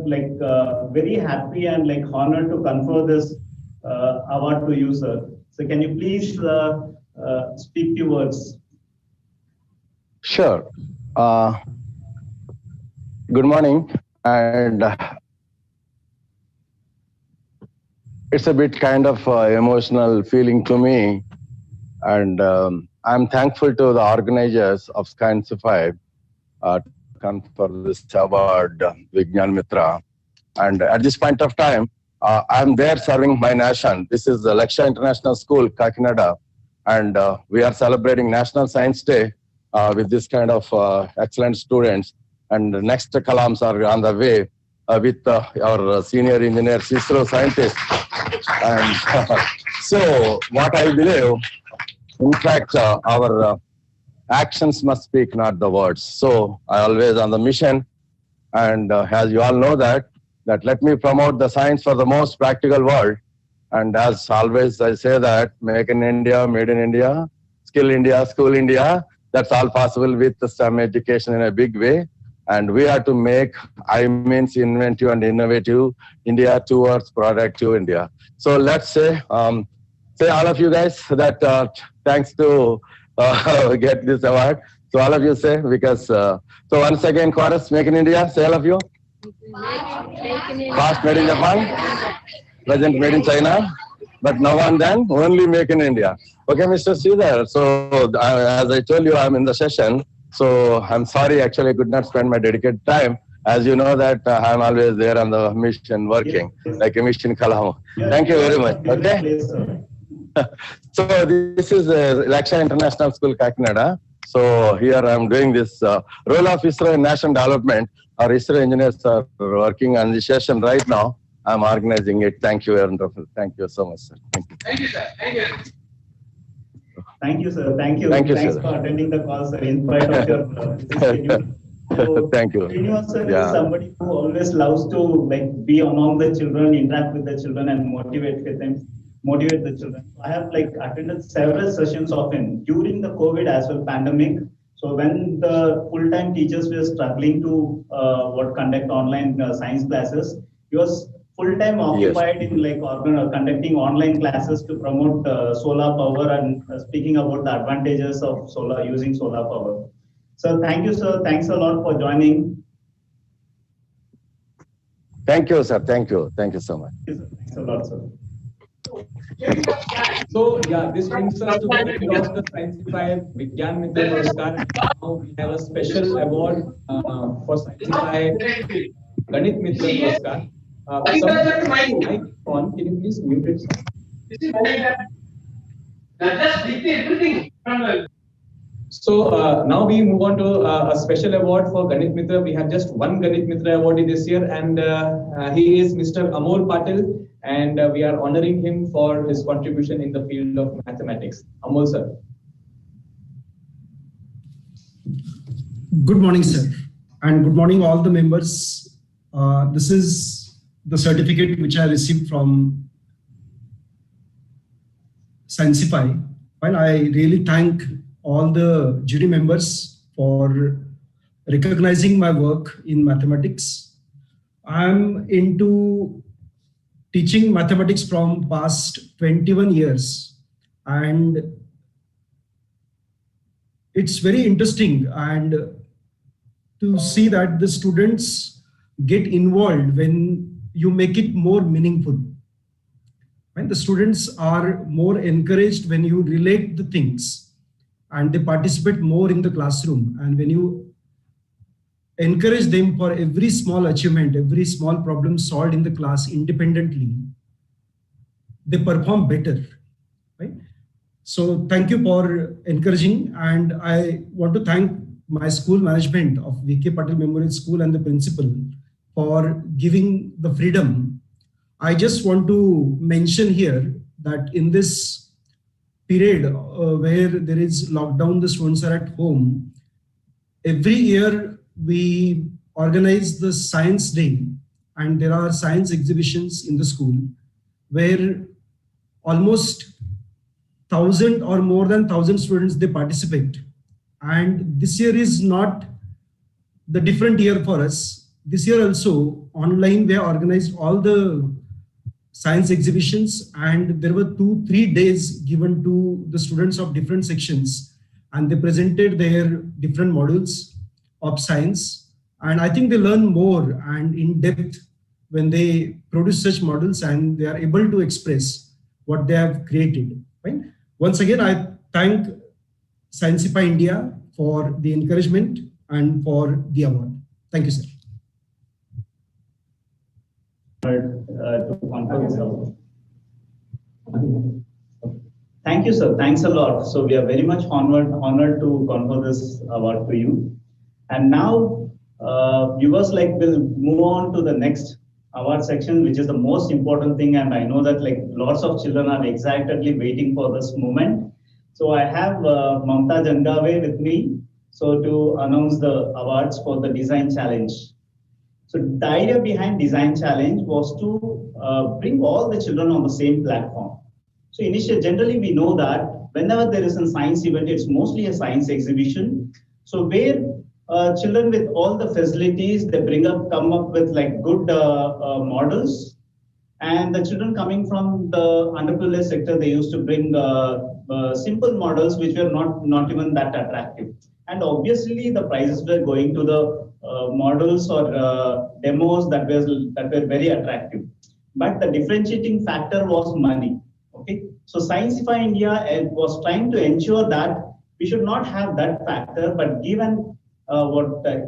E: very happy and honored to confer this award to you, sir. So can you please speak few words?
J: Sure. Good morning, and it's a bit kind of emotional feeling to me, and I'm thankful to the organizers of Sciensify to confer this award, Vigyan Mitra. And at this point of time, I'm there serving my nation. This is the Lakshya International School, Kakinada, and we are celebrating National Science Day with this kind of excellent students. And the next Kalams are on the way with our senior engineers, ISRO scientists. And so what I believe, in fact, our actions must speak, not the words. So I always on the mission, and as you all know that let me promote the science for the most practical world. And as always, I say that make in India, made in India, skill India, school India. That's all possible with the STEM education in a big way. And we have to make, inventive and innovative India towards productive India. So let's say all of you guys that thanks to get this award. So all of you say, because, so once again, chorus, make in India, say all of you. Past made in Japan, present made in China, but now and then only make in India. Okay, Mr. Sridhar. So as I told you, I'm in the session. So I'm sorry, actually I could not spend my dedicated time. As you know that I'm always there on the mission working, like a mission Kalam. Thank you very much. Okay. So this is Lakshya International School, Kakinada. So here I'm doing this role of ISRO in national development. Our ISRO engineers are working on the session right now. I'm organizing it. Thank you, wonderful. Thank you so much, sir. Thank you.
E: Thank you, sir. Thank you. Thank you, sir. Thank you.
J: Thank you,
E: Thanks
J: sir.
E: for attending the call, sir, in spite of your busy schedule. So,
J: thank you.
E: Srinivas sir is somebody who always loves to be among the children, interact with the children, and motivate the children. I have attended several sessions of him during the COVID as well, pandemic. So when the full-time teachers were struggling to conduct online science classes, he was full-time occupied in conducting online classes to promote solar power and speaking about the advantages of using solar power. So thank you, sir. Thanks a lot for joining.
J: Thank you, sir. Thank you. Thank you so much.
E: Thanks a lot, sir.
A: So yeah, this brings us to the end of the Sciensify Vigyan Mitra Puraskar. Now we have a special award for Sciensify Ganit Mitra Puraskar. Mic on, can you please mute it? So now we move on to a special award for Ganit Mitra. We have just one Ganit Mitra awardee this year, and he is Mr. Amol Patil, and we are honoring him for his contribution in the field of mathematics. Amol, sir.
K: Good morning, sir, and good morning all the members. This is the certificate which I received from Sciensify. Well, I really thank all the jury members for recognizing my work in mathematics. I'm into teaching mathematics from past 21 years, and it's very interesting and to see that the students get involved when you make it more meaningful. And the students are more encouraged when you relate the things, and they participate more in the classroom. And when you encourage them for every small achievement, every small problem solved in the class independently, they perform better, right? So thank you for encouraging. And I want to thank my school management of V.K. Patil Memorial School and the principal for giving the freedom. I just want to mention here that in this period where there is lockdown, the students are at home, every year we organize the Science Day, and there are science exhibitions in the school where almost 1,000 or more than 1,000 students, they participate. And this year is not the different year for us. This year also, online, we have organized all the science exhibitions, and there were 2-3 days given to the students of different sections, and they presented their different modules of science. And I think they learn more and in depth when they produce such models and they are able to express what they have created. Right? Once again, I thank Sciencify India for the encouragement and for the award. Thank you, sir.
E: Thank you, sir. Thanks a lot. So we are very much honored to confer this award to you. And now, viewers, we'll move on to the next award section, which is the most important thing. And I know that lots of children are excitedly waiting for this moment. So I have Mamta Jangave with me, so to announce the awards for the design challenge. So the idea behind design challenge was to bring all the children on the same platform. So initially, generally we know that whenever there is a science event, it's mostly a science exhibition. So where children with all the facilities, they come up with good models, and the children coming from the underprivileged sector, they used to bring simple models which were not even that attractive. And obviously the prizes were going to the models or demos that were very attractive. But the differentiating factor was money. Okay, so Sciencify India was trying to ensure that we should not have that factor, but given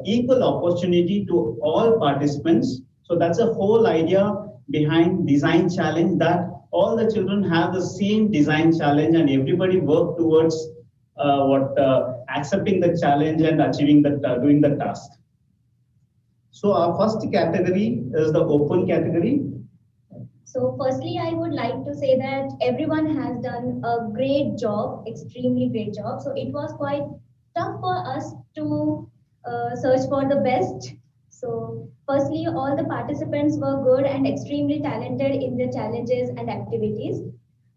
E: equal opportunity to all participants. So that's the whole idea behind design challenge, that all the children have the same design challenge and everybody work towards accepting the challenge and achieving doing the task. So our first category is the open category.
L: So firstly, I would like to say that everyone has done a great job, extremely great job. So it was quite tough for us to search for the best. So firstly, all the participants were good and extremely talented in their challenges and activities.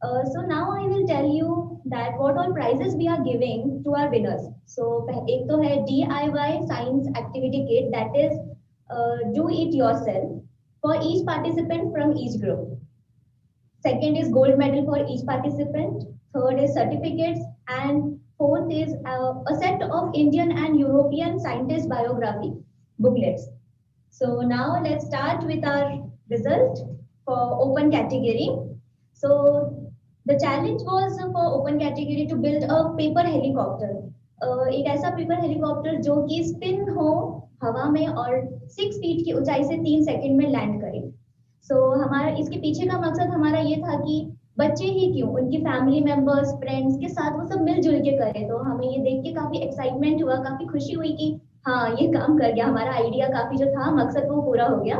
L: So now I will tell you that what all prizes we are giving to our winners. So एक तो है DIY science activity kit, that is do it yourself for each participant from each group. Second is gold medal for each participant. Third is certificates, and fourth is a set of Indian and European scientist biography booklets. So now let's start with our result for open category. So the challenge was for open category to build a paper helicopter. एक ऐसा paper helicopter जो कि spin हो हवा में और 6 feet की ऊंचाई से 3 सेकंड में लैंड करे. So हमारा इसके पीछे का मकसद हमारा ये था कि बच्चे ही क्यों, उनकी फैमिली मेंबर्स, फ्रेंड्स के साथ वो सब मिलजुल के करें. तो हमें ये देख के काफी एक्साइटमेंट हुआ, काफी खुशी हुई कि हाँ ये काम कर गया, हमारा आइडिया काफी जो था मकसद वो पूरा हो गया.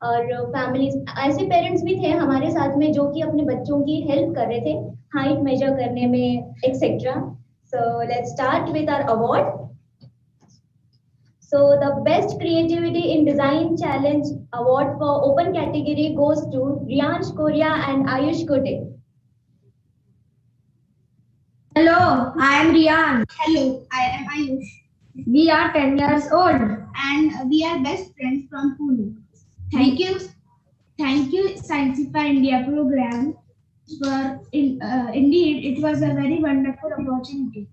L: और फैमिलीज, ऐसे पेरेंट्स भी थे हमारे साथ में जो कि अपने बच्चों की हेल्प कर रहे थे हाइट मेजर करने में etcetera. So let's start with our award. So the best creativity in design challenge award for open category goes to Riyansh Korea and Ayush Kote.
M: Hello, I am Riyan.
N: Hello, I am Ayush.
M: We are 10 years old.
N: And we are best friends from Pune. Thank you Sciencify India program. Indeed, it was a very wonderful opportunity.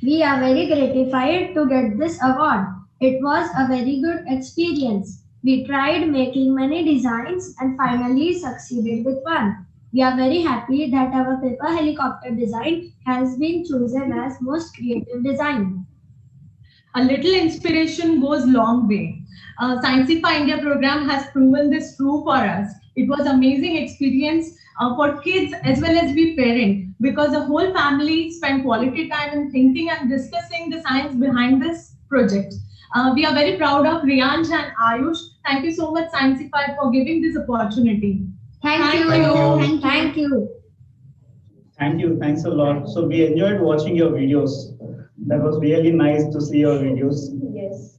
M: We are very gratified to get this award. It was a very good experience. We tried making many designs and finally succeeded with one. We are very happy that our paper helicopter design has been chosen as most creative design.
O: A little inspiration goes long way. Sciencify India program has proven this true for us. It was amazing experience for kids as well as we parent, because the whole family spent quality time in thinking and discussing the science behind this project. We are very proud of Riyansh and Ayush. Thank you so much Sciencify for giving this opportunity.
M: Thank you.
E: Thanks a lot. So we enjoyed watching your videos. That was really nice to see your videos.
L: Yes.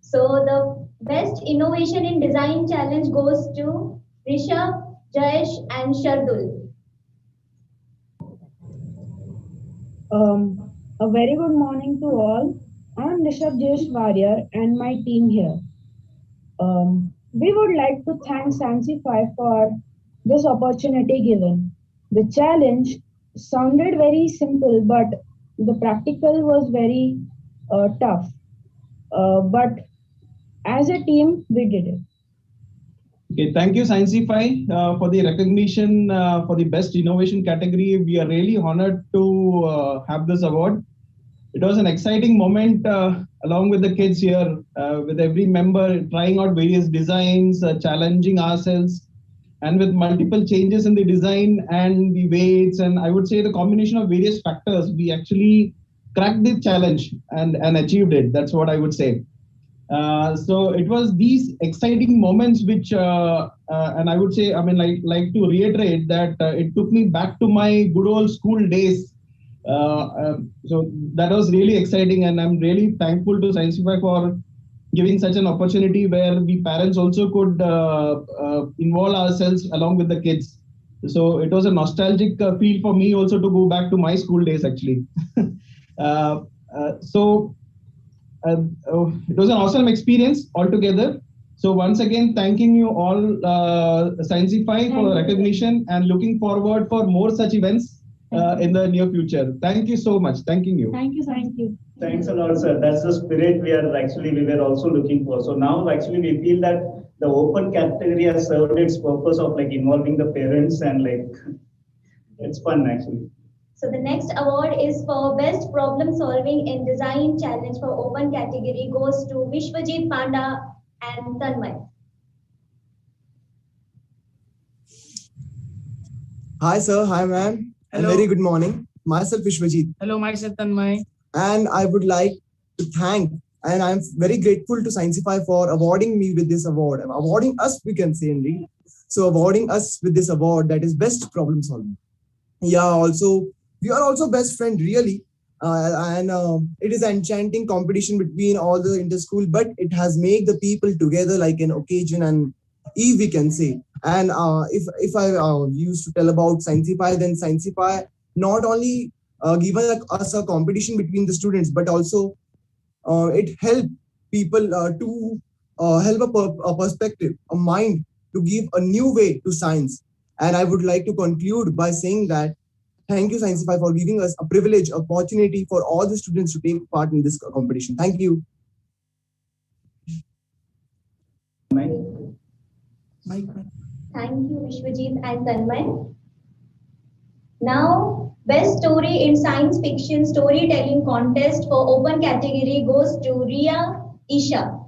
L: So the best innovation in design challenge goes to Rishabh, Jayesh and Shardul.
P: A very good morning to all. I am Rishabh Jesh Warrior and my team here. We would like to thank Sancify for this opportunity given. The challenge sounded very simple, but the practical was very tough. But as a team, we did it.
Q: Okay, thank you, Sancify, for the recognition for the best innovation category. We are really honored to have this award. It was an exciting moment along with the kids here, with every member trying out various designs, challenging ourselves, and with multiple changes in the design and the weights, and I would say the combination of various factors, we actually cracked the challenge and achieved it. That's what I would say. So it was these exciting moments which, and I would say, I mean, like to reiterate that it took me back to my good old school days. So that was really exciting, and I'm really thankful to Sancify for giving such an opportunity where we parents also could involve ourselves along with the kids. So it was a nostalgic feel for me also to go back to my school days actually. It was an awesome experience altogether. So once again, thanking you all, Sancify, for the recognition, and looking forward for more such events in the near future. Thank you so much. Thanking you.
P: Thank you. Thank you.
E: Thanks a lot, sir. That's the spirit we were also looking for. So now actually we feel that the open category has served its purpose of like involving the parents, and like it's fun actually.
L: So the next award is for Best Problem Solving in Design Challenge for Open category goes to Vishwajit Panda and Tanmay.
R: Hi sir, hi ma'am, and very good morning. Myself Vishwajit.
S: Hello, myself Tanmay.
R: And I would like to thank, and I'm very grateful to Sancify for awarding me with this award. Awarding us, we can say indeed. So awarding us with this award, that is Best Problem Solving. Yeah, also, we are also best friend really. And it is an enchanting competition between all the inter-school, but it has made the people together like an occasion and eve, we can say. And if I used to tell about Sancify, then Sancify not only given us a competition between the students, but also it helped people to help a perspective, a mind to give a new way to science. And I would like to conclude by saying that thank you, Sancify, for giving us a privilege, opportunity for all the students to take part in this competition. Thank you.
L: Thank you, Vishwajit and Tanmay. Now, Best Story in Science Fiction Storytelling Contest for Open category goes to Ria Isha.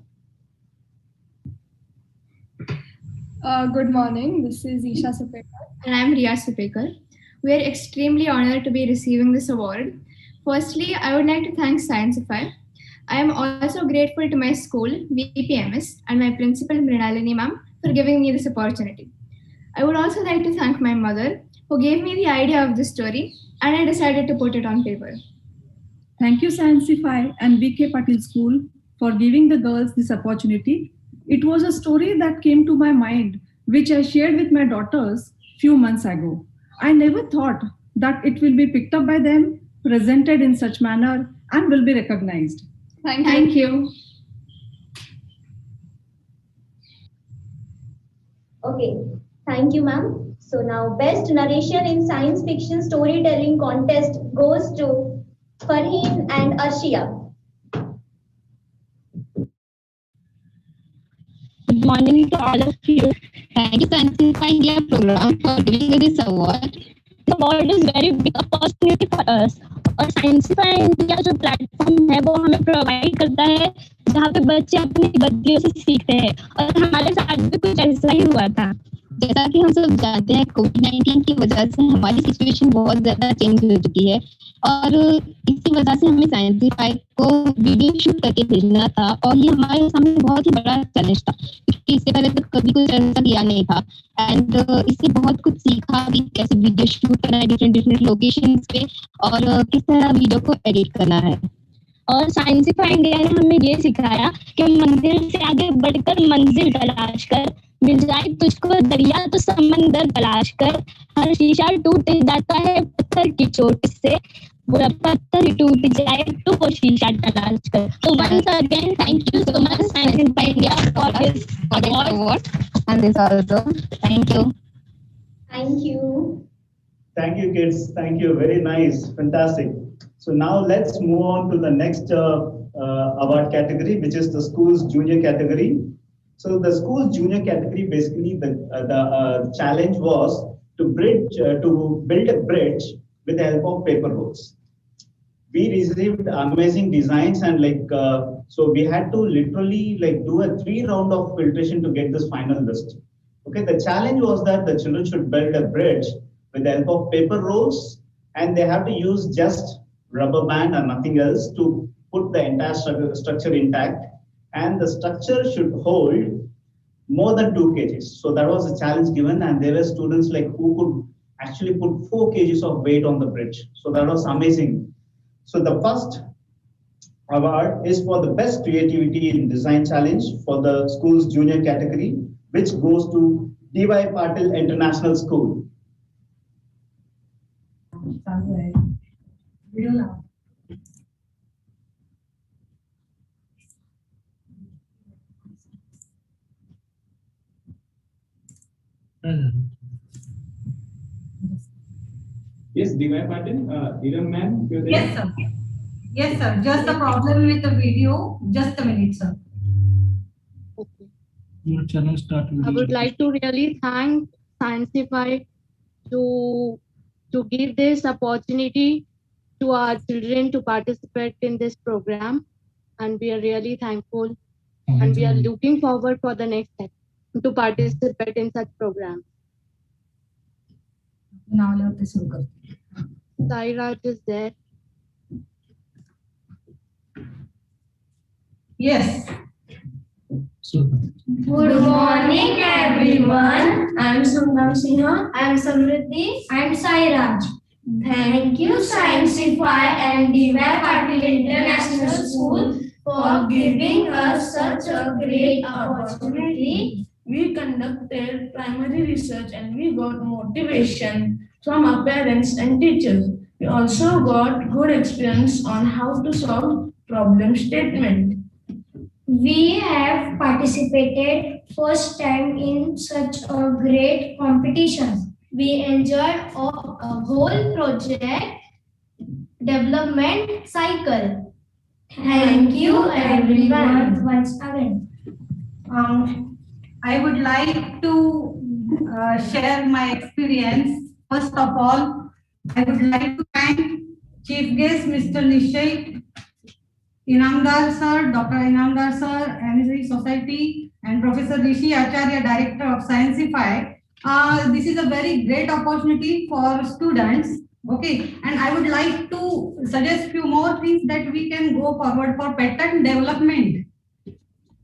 T: Good morning, this is Isha Sapekar and I'm Ria Sapekar. We are extremely honored to be receiving this award. Firstly, I would like to thank Sancify. I am also grateful to my school, VPMS, and my principal, Mrinalini ma'am, for giving me this opportunity. I would also like to thank my mother, who gave me the idea of this story, and I decided to put it on paper.
U: Thank you, Sancify and VK Patil School for giving the girls this opportunity. It was a story that came to my mind, which I shared with my daughters few months ago. I never thought that it will be picked up by them, presented in such manner, and will be recognized.
T: Thank you.
L: Okay, thank you, ma'am. So now, Best Narration in Science Fiction Storytelling Contest goes to Farheen and Arshia.
V: Good morning to all of you. Thank you, Sancify India program for giving me this award. The award is very big opportunity for us. और Sancify India जो platform है वो हमें provide करता है जहाँ पे बच्चे अपनी गलतियों से सीखते हैं और हमारे साथ भी कुछ ऐसा ही हुआ था. जैसा कि हम सब जानते हैं कोविड-19 की वजह से हमारी सिचुएशन बहुत ज्यादा चेंज हो चुकी है और इसी वजह से हमें साइंसिफाई को वीडियो शूट करके भेजना था और ये हमारे सामने बहुत ही बड़ा चैलेंज था क्योंकि इससे पहले तो कभी कुछ ऐसा किया नहीं था एंड इससे बहुत कुछ सीखा भी कैसे वीडियो शूट करना है डिफरेंट लोकेशंस पे और किस तरह वीडियो को एडिट करना है. और साइंसिफाई इंडिया ने हमें ये सिखाया कि मंजिल से आगे बढ़कर मंजिल तलाश कर, मिल जाए तुझको दरिया तो समंदर तलाश कर, हर शीशा टूट जाता है पत्थर की चोट से, बुढ़ापा ऋतु विजय to कोशिश Talashkar. So once again, thank you so much, Scienceify India, for this award and this also. Thank you.
L: Thank you.
E: Thank you, kids. Thank you. Very nice. Fantastic. So now let's move on to the next award category, which is the school's junior category. So the school's junior category, basically the challenge was to build a bridge with the help of paper rolls. We received amazing designs and so we had to literally do a 3-round of filtration to get this final list. Okay, the challenge was that the children should build a bridge with the help of paper rolls, and they have to use just rubber band and nothing else to put the entire structure intact, and the structure should hold more than 2 kgs. So that was a challenge given, and there were students who could actually put 4 kgs of weight on the bridge. So that was amazing. So the first award is for the best creativity in design challenge for the school's junior category, which goes to D.Y. Patil International School.
A: Yes, D.Y. Patil, Iram ma'am, you're there?
C: Yes, sir. Yes, sir. Just a problem with the video. Just a minute, sir.
S: Your channel start.
W: I would like to really thank Scienceify to give this opportunity to our children to participate in this program, and we are really thankful, and we are looking forward for the next step to participate in such programs. Sairaj is there.
C: Yes.
X: Good morning, everyone. I'm Sundam Sinha. I'm Samriddhi. I'm Sairaj. Thank you, Scienceify and D.Y. Patil International School for giving us such a great opportunity. We conducted primary research and we got motivation from our parents and teachers. We also got good experience on how to solve problem statement.
M: We have participated first time in such a great competition. We enjoyed a whole project development cycle. Thank you everyone once again.
C: I would like to share my experience. First of all, I would like to thank Chief Guest Mr. Nishay Inamdar Sir, Dr. Inamdar Sir, MSC Society, and Professor Rishi Acharya, Director of Scienceify. This is a very great opportunity for students. Okay, and I would like to suggest few more things that we can go forward for pattern development.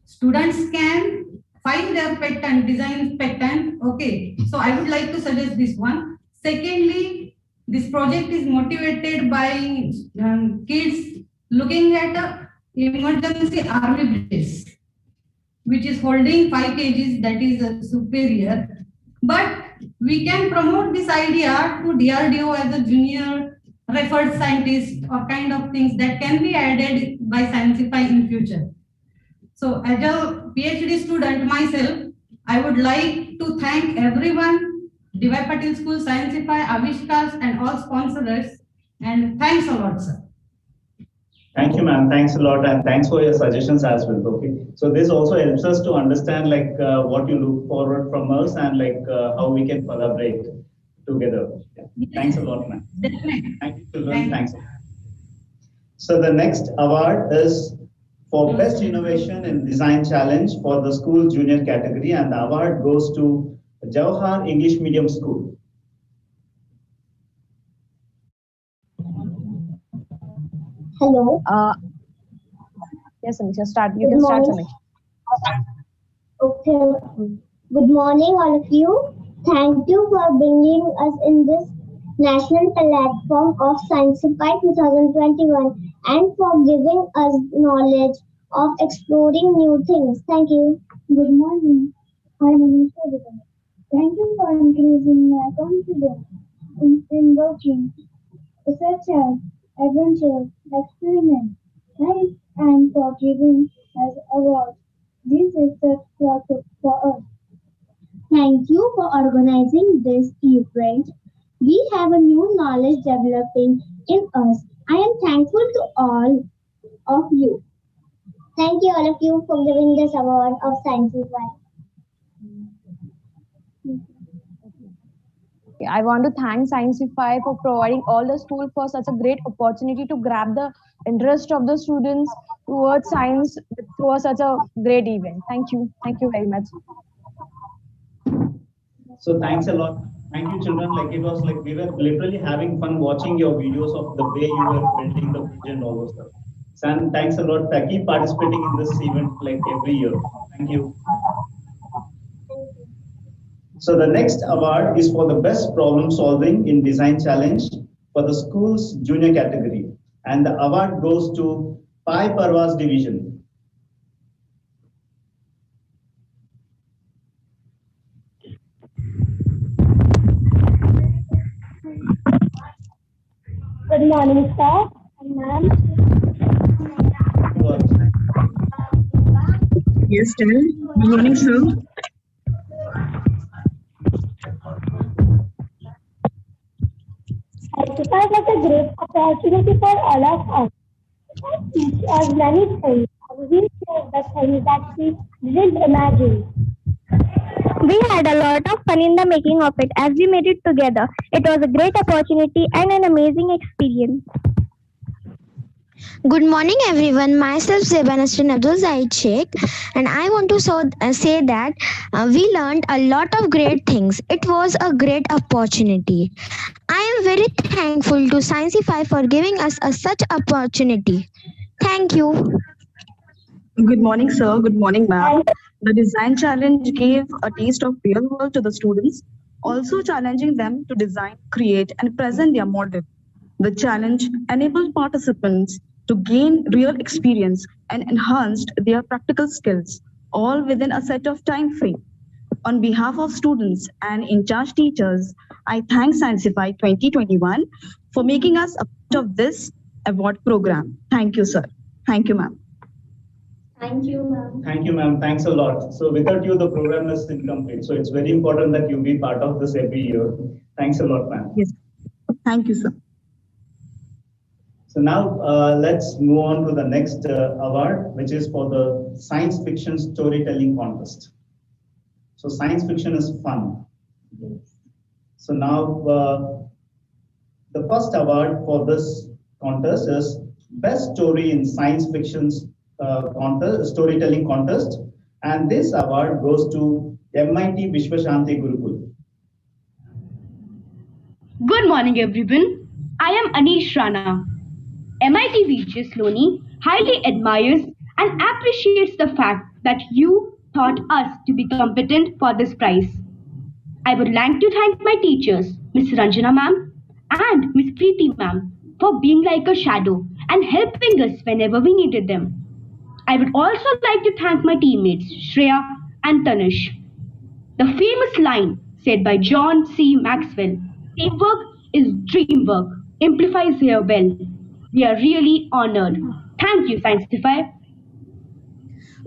C: Students can find their pattern, design pattern. Okay, so I would like to suggest this one. Secondly, this project is motivated by kids looking at emergency army bridges, which is holding 5 kgs, that is superior. But we can promote this idea to DRDO as a junior referred scientist or kind of things that can be added by Scienceify in future. So as a PhD student myself, I would like to thank everyone, D.Y. Patil School, Scienceify, Avishkars, and all sponsors. And thanks a lot, sir.
E: Thank you, ma'am. Thanks a lot, and thanks for your suggestions as well. Okay, so this also helps us to understand what you look forward from us and how we can collaborate together. Yeah. Thanks a lot, ma'am. Thank you, children. Thanks. So the next award is for Best Innovation in Design Challenge for the school junior category, and the award goes to Jawahar English Medium School.
Y: Hello.
Z: Yes, Amisha, start. You can start, Amisha.
Y: Okay. Good morning, all of you. Thank you for bringing us in this national platform of Scienceify 2021 and for giving us knowledge of exploring new things. Thank you. Good morning. I'm Amisha. Thank you for increasing my confidence in working such as adventure, experiment, and for giving us awards. This is the profit for us. Thank you for organizing this event. We have a new knowledge developing in us. I am thankful to all of you. Thank you all of you for giving this award of Scienceify.
Z: I want to thank Scienceify for providing all the school for such a great opportunity to grab the interest of the students towards science through such a great event. Thank you. Thank you very much.
E: So thanks a lot. Thank you, children. Like it was like we were literally having fun watching your videos of the way you were building the bridge and all those stuff. And thanks a lot. Keep participating in this event like every year. Thank you. So the next award is for the best problem solving in design challenge for the school's junior category. And the award goes to Pai Parvaz division.
Y: Good morning, sir and ma'am.
B: Yes, tell. Good morning, sir.
Y: Scienceify was a great opportunity for all of us. It teach us many things, and we share the things that we didn't imagine.
X: We had a lot of fun in the making of it as we made it together. It was a great opportunity and an amazing experience.
Y: Good morning, everyone. Myself, Zebanasrin Abdul Zaid Sheikh, and I want to say that we learned a lot of great things. It was a great opportunity. I am very thankful to Scienceify for giving us such opportunity. Thank you.
B: Good morning, sir. Good morning, ma'am. The design challenge gave a taste of real world to the students, also challenging them to design, create, and present their model. The challenge enabled participants to gain real experience and enhanced their practical skills, all within a set of time frame. On behalf of students and in-charge teachers, I thank Scienceify 2021 for making us a part of this award program. Thank you, sir. Thank you, ma'am.
L: Thank you, ma'am.
E: Thank you, ma'am. Thanks a lot. So without you, the program is incomplete. So it's very important that you be part of this every year. Thanks a lot, ma'am.
B: Yes. Thank you, sir.
E: So now let's move on to the next award, which is for the science fiction storytelling contest. So science fiction is fun. So now the first award for this contest is Best Story in Science Fiction Storytelling Contest. And this award goes to MIT Vishwashanti Gurukul.
D: Good morning, everyone. I am Anish Rana. MIT VJ Sloani highly admires and appreciates the fact that you taught us to be competent for this prize. I would like to thank my teachers, Ms. Ranjana ma'am and Ms. Preeti ma'am, for being like a shadow and helping us whenever we needed them. I would also like to thank my teammates, Shreya and Tanish. The famous line said by John C. Maxwell, "Teamwork is dream work," amplifies here well. We are really honored. Thank you, Scienceify.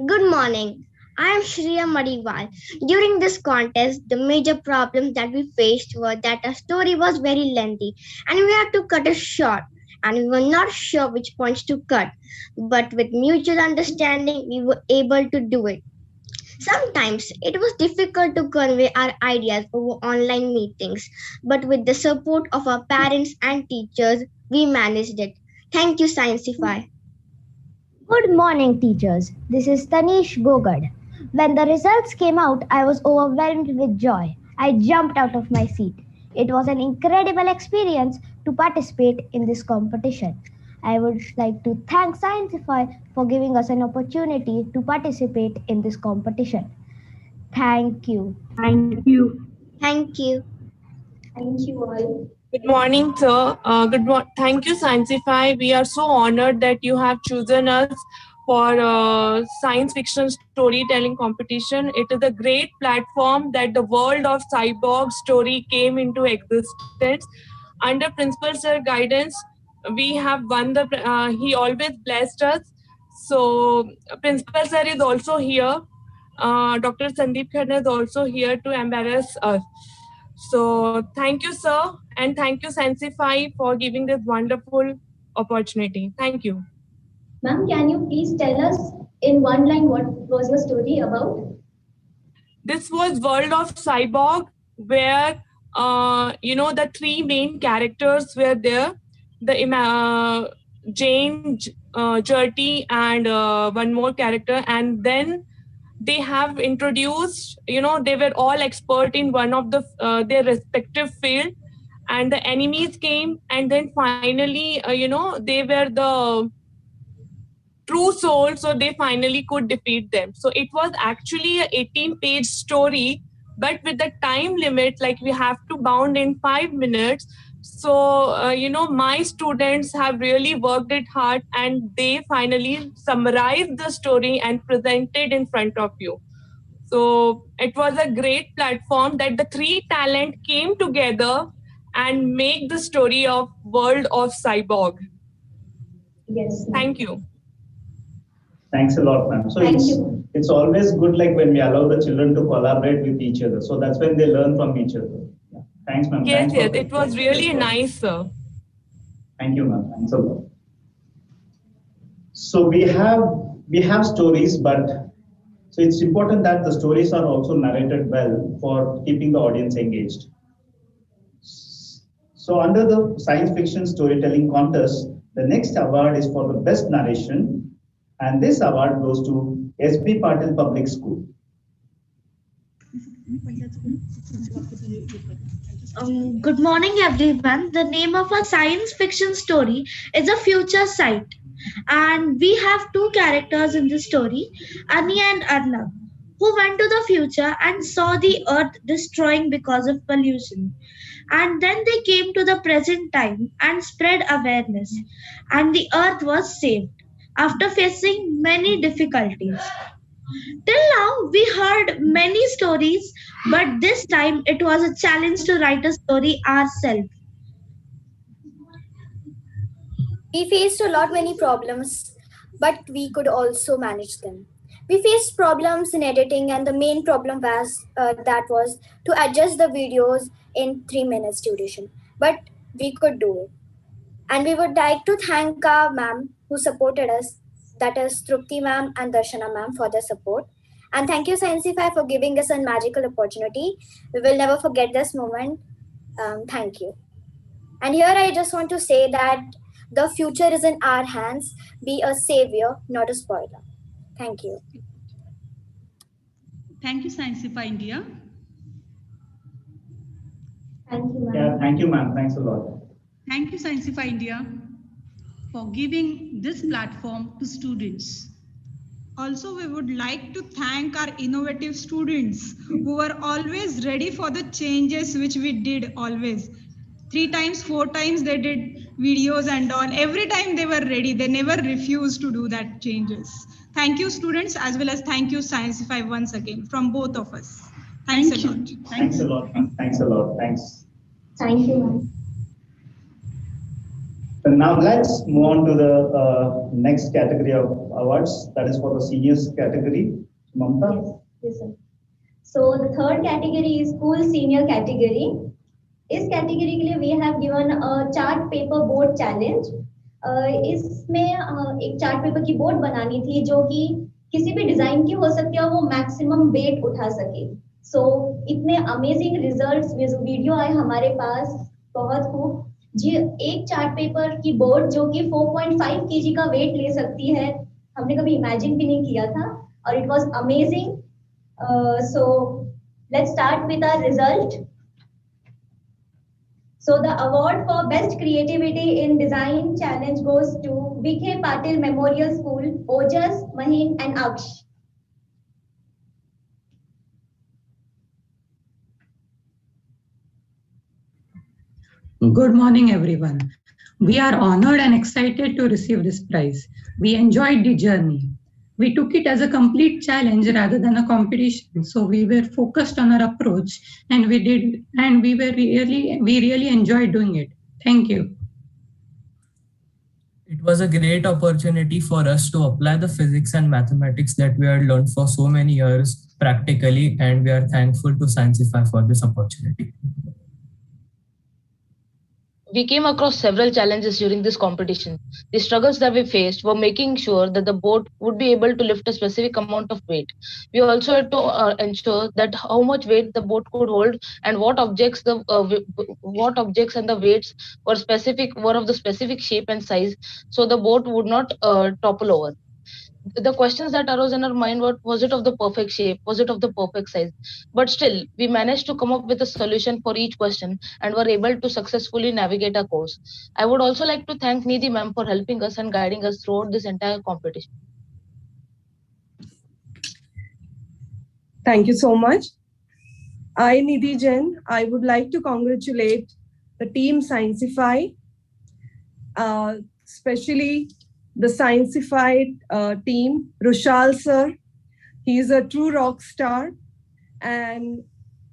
Y: Good morning. I am Shreya Mariwal. During this contest, the major problems that we faced were that our story was very lengthy and we had to cut it short, and we were not sure which points to cut. But with mutual understanding, we were able to do it. Sometimes it was difficult to convey our ideas over online meetings, but with the support of our parents and teachers, we managed it. Thank you, Scienceify.
X: Good morning, teachers. This is Tanish Gogad. When the results came out, I was overwhelmed with joy. I jumped out of my seat. It was an incredible experience to participate in this competition. I would like to thank Scienceify for giving us an opportunity to participate in this competition. Thank you.
D: Thank you.
Y: Thank you.
L: Thank you all.
F: Good morning, sir. Thank you, Scienceify. We are so honored that you have chosen us for science fiction storytelling competition. It is a great platform that the world of cyborg story came into existence. Under Principal Sir guidance, we have won the, he always blessed us. So Principal Sir is also here. Dr. Sandeep Khanna is also here to embarrass us. So thank you, sir. And thank you, Sensify, for giving this wonderful opportunity. Thank you.
L: Ma'am, can you please tell us in one line what was your story about?
F: This was World of Cyborg, where the three main characters were there: the Jane, Jerty, and one more character. And then they have introduced, they were all expert in one of the their respective field, and the enemies came, and then finally, they were the true soul, so they finally could defeat them. So it was actually a 18-page story, but with the time limit, like we have to bound in 5 minutes. So, my students have really worked it hard, and they finally summarized the story and presented in front of you. So it was a great platform that the three talent came together and make the story of World of Cyborg.
L: Yes.
F: Thank you.
E: Thanks a lot, ma'am. So it's always good, like when we allow the children to collaborate with each other. So that's when they learn from each other. Yeah. Thanks, ma'am.
F: Yes, it was really nice, sir.
E: Thank you, ma'am. Thanks a lot. So we have stories, but so it's important that the stories are also narrated well for keeping the audience engaged. So under the science fiction storytelling contest, the next award is for the best narration. And this award goes to S.B. Patil Public School.
X: Good morning, everyone. The name of our science fiction story is A Future Sight. And we have two characters in the story, Ani and Arnab, who went to the future and saw the earth destroying because of pollution. And then they came to the present time and spread awareness, and the earth was saved after facing many difficulties. Till now, we heard many stories, but this time it was a challenge to write a story ourselves.
G: We faced many problems, but we could also manage them. We faced problems in editing, and the main problem was to adjust the videos in 3 minutes duration. But we could do it. And we would like to thank our ma'am who supported us, that is Trupti ma'am and Darshana ma'am, for their support. And thank you, Scienceify, for giving us a magical opportunity. We will never forget this moment. Thank you. And here I just want to say that the future is in our hands. Be a savior, not a spoiler. Thank you.
H: Thank you, Scienceify India.
L: Thank you, ma'am.
E: Yeah, thank you, ma'am. Thanks a lot.
H: Thank you, Scienceify India, for giving this platform to students. Also, we would like to thank our innovative students who were always ready for the changes which we did always. 3 times, 4 times they did videos and all. Every time they were ready. They never refused to do that changes. Thank you, students, as well as thank you, Scienceify, once again, from both of us. Thanks a lot.
E: Thanks a lot, ma'am. Thanks a lot. Thanks.
L: Thank you, ma'am.
E: And now let's move on to the next category of awards. That is for the seniors category. Mamta?
L: Yes, sir. So the third category is school senior category. इस category के लिए we have given chart paper board challenge. इसमें एक chart paper की board बनानी थी जो कि किसी भी डिजाइन की हो सकती है और वो मैक्सिमम वेट उठा सके. सो इतने अमेजिंग रिजल्ट्स वीडियो आए हमारे पास, बहुत खूब जी. एक चार्ट पेपर की बोर्ड जो कि 4.5 kg का वेट ले सकती है, हमने कभी इमेजिन भी नहीं किया था, और it was amazing. So let's start with our result. So the award for best creativity in design challenge goes to V.K. Patil Memorial School, Ojas, Maheen and Aksh.
I: Good morning, everyone. We are honored and excited to receive this prize. We enjoyed the journey. We took it as a complete challenge rather than a competition. So we were focused on our approach, and we really enjoyed doing it. Thank you.
J: It was a great opportunity for us to apply the physics and mathematics that we had learned for so many years practically, and we are thankful to Sciencify for this opportunity.
K: We came across several challenges during this competition. The struggles that we faced were making sure that the boat would be able to lift a specific amount of weight. We also had to ensure that how much weight the boat could hold and what objects and the weights were of the specific shape and size, so the boat would not topple over. The questions that arose in our mind were, was it of the perfect shape? Was it of the perfect size? But still, we managed to come up with a solution for each question and were able to successfully navigate our course. I would also like to thank Nidhi ma'am for helping us and guiding us throughout this entire competition.
N: Thank you so much. I, Nidhi Jain, I would like to congratulate the team Sciencify, especially the Sciencify team, Rushal sir. He is a true rock star, and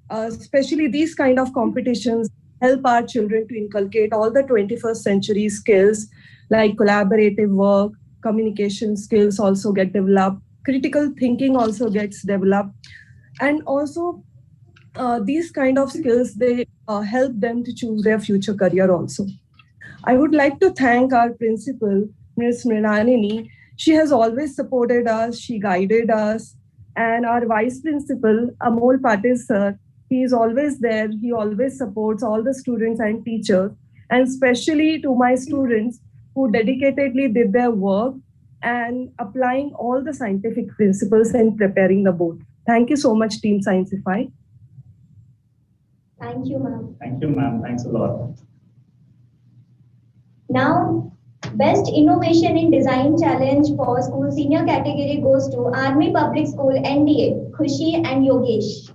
N: especially these kind of competitions help our children to inculcate all the 21st century skills like collaborative work, communication skills also get developed, critical thinking also gets developed, and also these kind of skills, they help them to choose their future career also. I would like to thank our principal, Ms. Mrinalini. She has always supported us, she guided us, and our vice principal, Amol Patil sir, he is always there, he always supports all the students and teachers, and especially to my students who dedicatedly did their work and applying all the scientific principles and preparing the board. Thank you so much, Team Sciencify.
L: Thank you, ma'am.
E: Thank you, ma'am. Thanks a lot.
L: Now, Best Innovation in Design Challenge for School Senior category goes to Army Public School NDA, Khushi and Yogesh.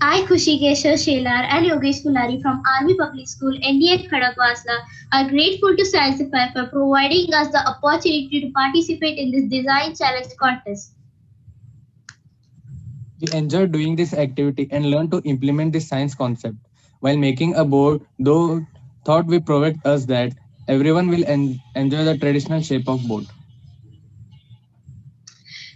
V: I, Khushikeshwar Shelar and Yogesh Kulari from Army Public School, NDA Khadakwasla, are grateful to Sciencify for providing us the opportunity to participate in this design challenge contest.
O: We enjoyed doing this activity and learned to implement this science concept. While making a board, though thought we proved us that everyone will enjoy the traditional shape of board.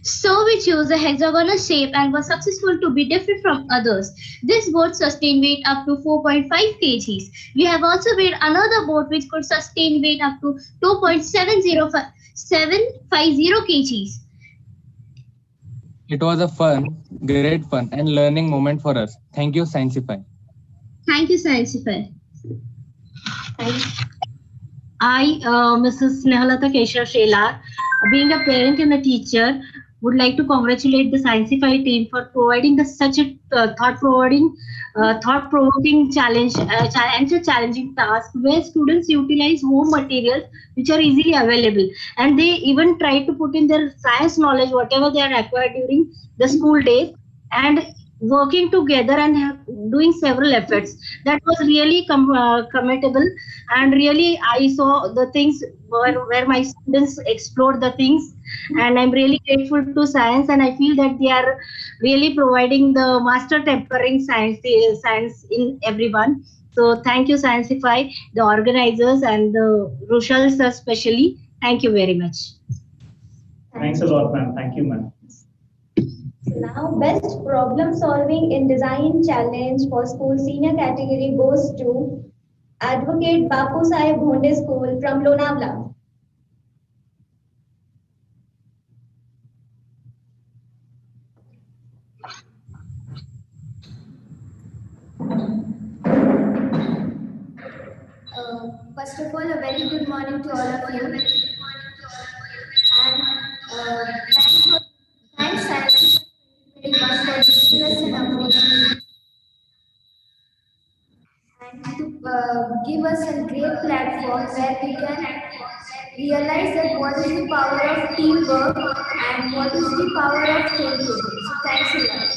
V: So we chose a hexagonal shape and were successful to be different from others. This boat sustained weight up to 4.5 kgs. We have also made another boat which could sustain weight up to 2.750 kgs.
O: It was a great fun and learning moment for us. Thank you, Sciencify.
V: Thank you, Sciencify.
Q: I, Mrs. Snehalata Keshav Shelar, being a parent and a teacher, would like to congratulate the Sciencify team for providing such a thought-provoking challenge and a challenging task where students utilize home materials which are easily available, and they even try to put in their science knowledge, whatever they are acquired during the school days, and working together and doing several efforts. That was really commendable, and really I saw the things where my students explored the things, and I'm really grateful to science, and I feel that they are really providing the master tempering science in everyone. So thank you, Sciencify, the organizers, and the Rushals especially. Thank you very much.
E: Thanks a lot, ma'am. Thank you, ma'am.
L: Now, Best Problem Solving in Design Challenge for School Senior category goes to Advocate Bapu Saheb Bhonde School from Lonavla.
X: First of all, a very good morning to all of you. And thanks, Sciencify, for giving us an opportunity and to give us a great platform where we can realize that what is the power of teamwork and what is the power of thinking. So thanks a lot.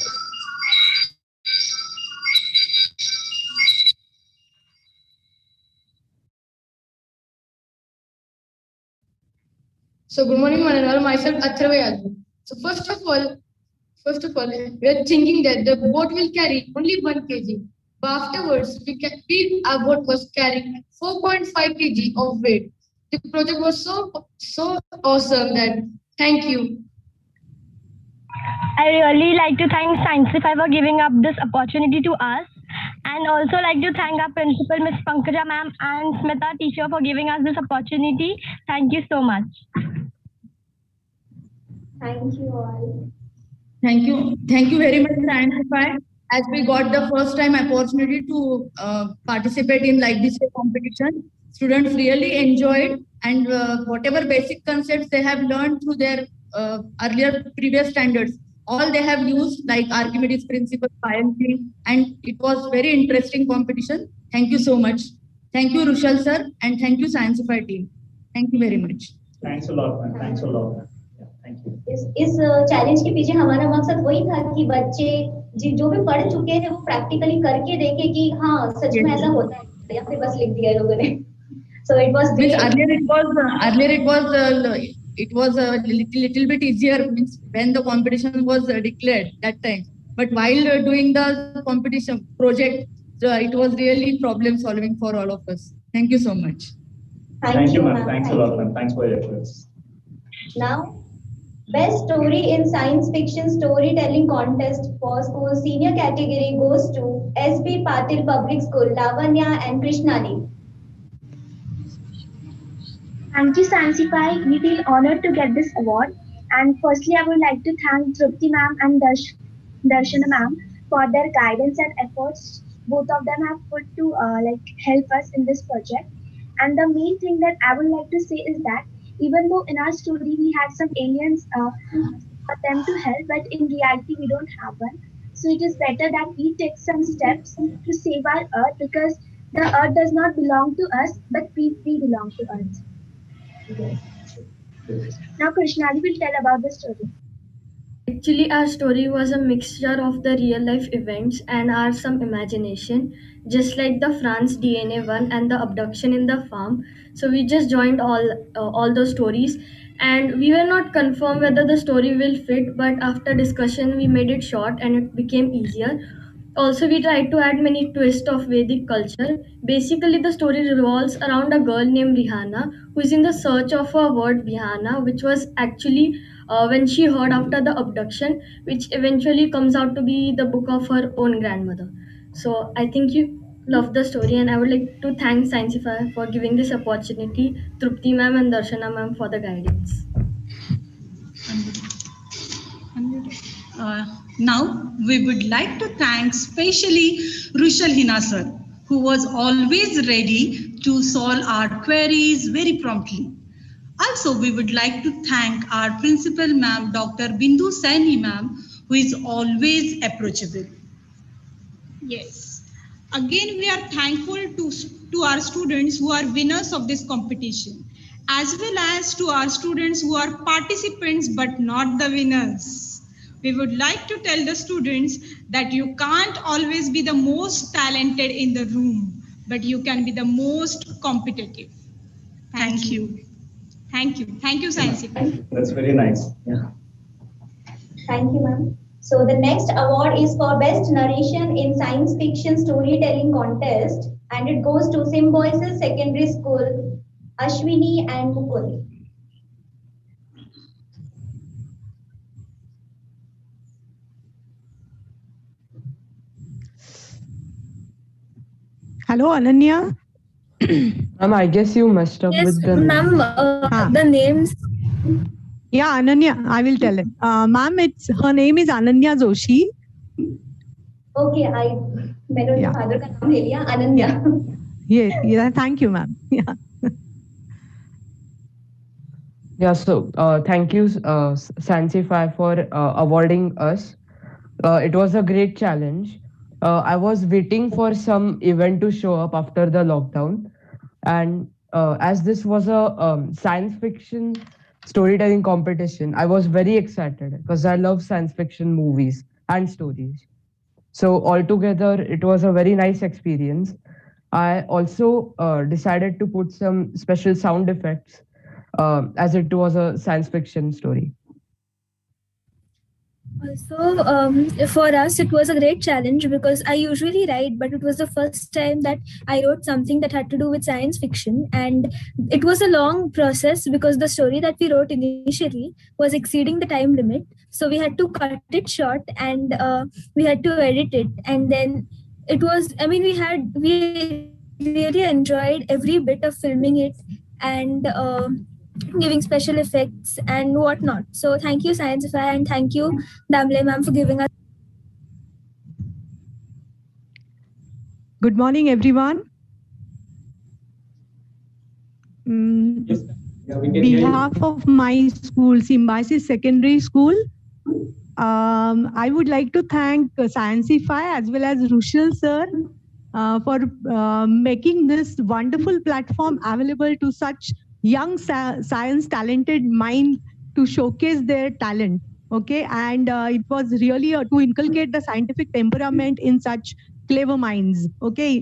S: So good morning, Mananal. Myself, Atharva. So first of all, we are thinking that the boat will carry only 1 kg. But afterwards, our boat was carrying 4.5 kg of weight. The project was so awesome that thank you.
V: I really like to thank Sciencify for giving up this opportunity to us, and also like to thank our principal, Ms. Pankaja ma'am, and Smita teacher for giving us this opportunity. Thank you so much.
L: Thank you all.
A: Thank you very much, Sciencify. As we got the first time opportunity to participate in like this competition, students really enjoyed, and whatever basic concepts they have learned through their earlier previous standards, all they have used like Archimedes principle, balancing, and it was very interesting competition. Thank you so much. Thank you, Rushal sir, and thank you, Sciencify team. Thank you very much.
E: Thanks a lot, man. Thanks a lot.
L: इस challenge के पीछे हमारा मकसद वही था कि बच्चे जो भी पढ़ चुके हैं वो प्रैक्टिकली करके देखें कि हाँ सच में ऐसा होता है या फिर बस लिख दिया लोगों ने. So it was
A: it was a little bit easier means when the competition was declared that time, but while doing the competition project it was really problem solving for all of us. Thank you so much.
E: Thank you, ma'am. Thanks a lot, ma'am. Thanks for your efforts.
L: Now, best story in science fiction storytelling contest for school senior category goes to SB Patil Public School, Lavanya and Krishnali.
P: Thank you, Sciencify. We feel honored to get this award. And firstly, I would like to thank Trupti ma'am and Darshana ma'am for their guidance and efforts. Both of them have put to help us in this project. And the main thing that I would like to say is that even though in our story we had some aliens for them to help, but in reality we don't have one. So it is better that we take some steps to save our Earth, because the Earth does not belong to us, but we belong to Earth. Now Krishnali will tell about the story.
R: Actually, our story was a mixture of the real life events and our some imagination, just like the France DNA one and the abduction in the farm. So we just joined all those stories, and we were not confirmed whether the story will fit. But after discussion, we made it short and it became easier. Also, we tried to add many twists of Vedic culture. Basically, the story revolves around a girl named Rihanna who is in the search of a word Vihana, which was actually when she heard after the abduction, which eventually comes out to be the book of her own grandmother. So I think you love the story, and I would like to thank Sciencify for giving this opportunity, Trupti ma'am and Darshana ma'am for the guidance.
H: Now, we would like to thank specially Rushal Hina sir, who was always ready to solve our queries very promptly. Also, we would like to thank our principal ma'am, Dr. Bindu Saini ma'am, who is always approachable. Yes. Again, we are thankful to our students who are winners of this competition, as well as to our students who are participants but not the winners. We would like to tell the students that you can't always be the most talented in the room, but you can be the most competitive. Thank you. Thank you. Thank you, Sciencify.
E: That's very nice. Yeah.
L: Thank you, ma'am. So the next award is for Best Narration in Science Fiction Storytelling Contest, and it goes to Symbiosis Secondary School, Ashwini and Mukul.
T: Hello, Ananya.
U: Ma'am, I guess you messed up with the
P: Ma'am, the names.
T: Yeah, Ananya, I will tell it. Ma'am, her name is Ananya Joshi.
L: Okay, मैंने father का नाम ले लिया, Ananya.
T: Yeah, thank you, ma'am. Yeah.
U: Yeah, so thank you, Sciencify, for awarding us. It was a great challenge. I was waiting for some event to show up after the lockdown. And as this was a science fiction storytelling competition, I was very excited because I love science fiction movies and stories. So altogether, it was a very nice experience. I also decided to put some special sound effects as it was a science fiction story.
R: For us, it was a great challenge because I usually write, but it was the first time that I wrote something that had to do with science fiction. And it was a long process because the story that we wrote initially was exceeding the time limit. So we had to cut it short and we had to edit it. And then it was, I mean, we really enjoyed every bit of filming it and giving special effects and whatnot. So thank you, Sciencify, and thank you, Damle ma'am, for giving us.
T: Good morning, everyone. Behalf of my school, Symbiosis Secondary School, I would like to thank Sciencify as well as Rushal sir for making this wonderful platform available to such young science talented mind to showcase their talent. Okay, and it was really to inculcate the scientific temperament in such clever minds. Okay,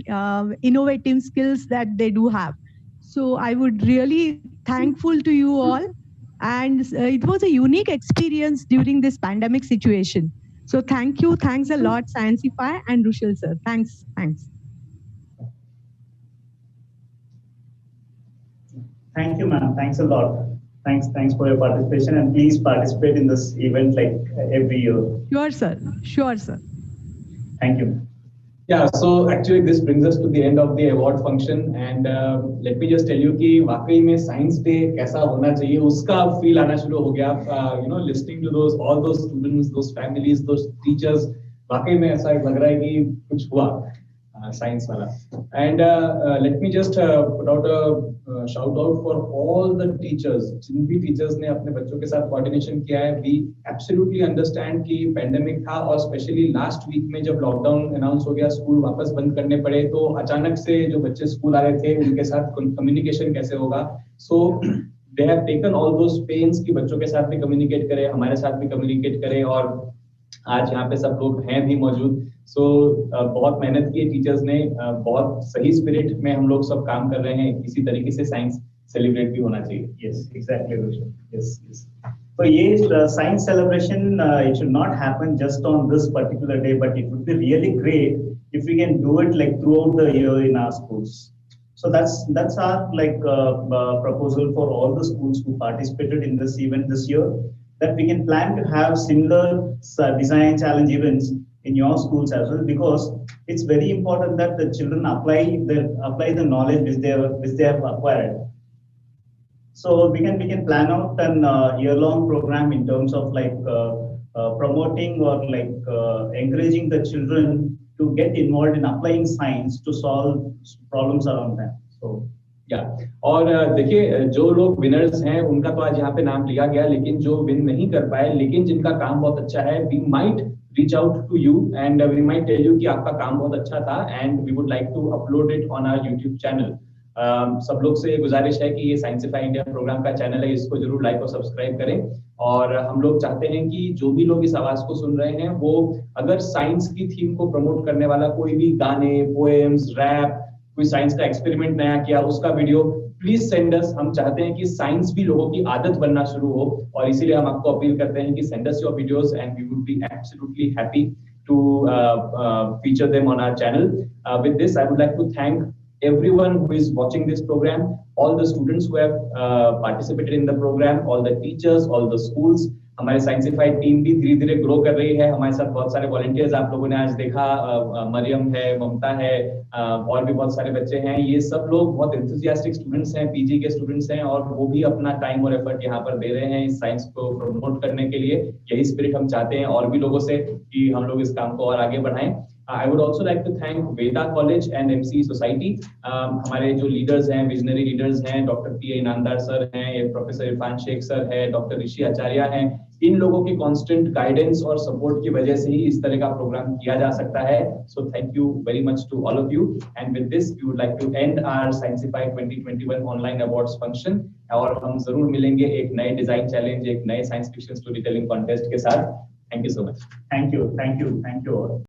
T: innovative skills that they do have. So I would really thankful to you all, and it was a unique experience during this pandemic situation. So thank you, thanks a lot, Sciencify and Rushal sir. Thanks.
E: Thank you, ma'am. Thanks a lot. Thanks for your participation, and please participate in this event like every year.
T: Sure, sir.
E: Thank you.
B: Yeah, so actually this brings us to the end of the award function, and let me just tell you कि वाकई में Science Day कैसा होना चाहिए उसका feel आना शुरू हो गया. Listening to all those students, those families, those teachers, वाकई में ऐसा लग रहा है कि कुछ हुआ science वाला. And let me just put out a shout out for all the teachers. जिन भी teachers ने अपने बच्चों के साथ coordination किया है. We absolutely understand कि pandemic था और especially last week में जब lockdown announce हो गया, school वापस बंद करने पड़े, तो अचानक से जो बच्चे school आ रहे थे उनके साथ communication कैसे होगा. So they have taken all those pains कि बच्चों के साथ भी communicate करें, हमारे साथ भी communicate करें, और आज यहाँ पे सब लोग हैं भी मौजूद. So बहुत मेहनत की है टीचर्स ने, बहुत सही स्पिरिट में हम लोग सब काम कर रहे हैं. इसी तरीके से साइंस सेलिब्रेट भी होना चाहिए.
E: Yes, exactly, Rushal. Yes. So yes, science celebration it should not happen just on this particular day, but it would be really great if we can do it like throughout the year in our schools. So that's our proposal for all the schools who participated in this event this year, that we can plan to have similar design challenge events in your schools as well, because it's very important that the children apply the knowledge which they have acquired. So we can plan out an year-long program in terms of promoting or encouraging the children to get involved in applying science to solve problems around them. So
B: और देखिए जो लोग winners हैं उनका तो आज यहाँ पे नाम लिया गया, लेकिन जो विन नहीं कर पाए लेकिन जिनका काम बहुत अच्छा है, we might reach out to you and we might tell you कि आपका काम बहुत अच्छा था and we would like to upload it on our YouTube channel. सब लोग से गुजारिश है कि ये साइंसिफाई इंडिया प्रोग्राम का चैनल है, इसको जरूर लाइक और सब्सक्राइब करें. और हम लोग चाहते हैं कि जो भी लोग इस आवाज को सुन रहे हैं वो अगर साइंस की थीम को प्रमोट करने वाला कोई भी गाने, पोएम्स, रैप, कोई साइंस का एक्सपेरिमेंट नया किया, उसका वीडियो प्लीज सेंड अस. हम चाहते हैं कि साइंस भी लोगों की आदत बनना शुरू हो, और इसीलिए हम आपको अपील करते हैं कि send us your videos and we would be absolutely happy to feature them on our channel. With this I would like to thank everyone who is watching this program, all the students who have participated in the program, all the teachers, all the schools. हमारे साइंसिफाइड team भी धीरे धीरे grow कर रही है. हमारे साथ बहुत सारे वॉलंटियर्स आप लोगों ने आज देखा, मरियम है, ममता है, और भी बहुत सारे बच्चे हैं. ये सब लोग बहुत एंथुसियास्टिक स्टूडेंट्स हैं, पीजी के स्टूडेंट्स हैं, और वो भी अपना टाइम और एफर्ट यहाँ पर दे रहे हैं इस साइंस को प्रमोट करने के लिए. यही स्पिरिट हम चाहते हैं और भी लोगों से कि हम लोग इस काम को और आगे बढ़ाएं. I would also like to thank Veda College and MCE Society. हमारे जो लीडर्स हैं, विजनरी लीडर्स हैं, डॉक्टर पी इनामदार सर हैं, प्रोफेसर इरफान शेख सर है, डॉक्टर ऋषि आचार्य हैं. इन लोगों की कांस्टेंट गाइडेंस और सपोर्ट की वजह से ही इस तरह का प्रोग्राम किया जा सकता है. So thank you very much to all of you. And with this we would like to end our Scientify 2021 online awards function. और हम जरूर मिलेंगे एक नए डिजाइन चैलेंज, एक नए science fiction story telling contest के साथ. Thank you so much.
E: Thank you all.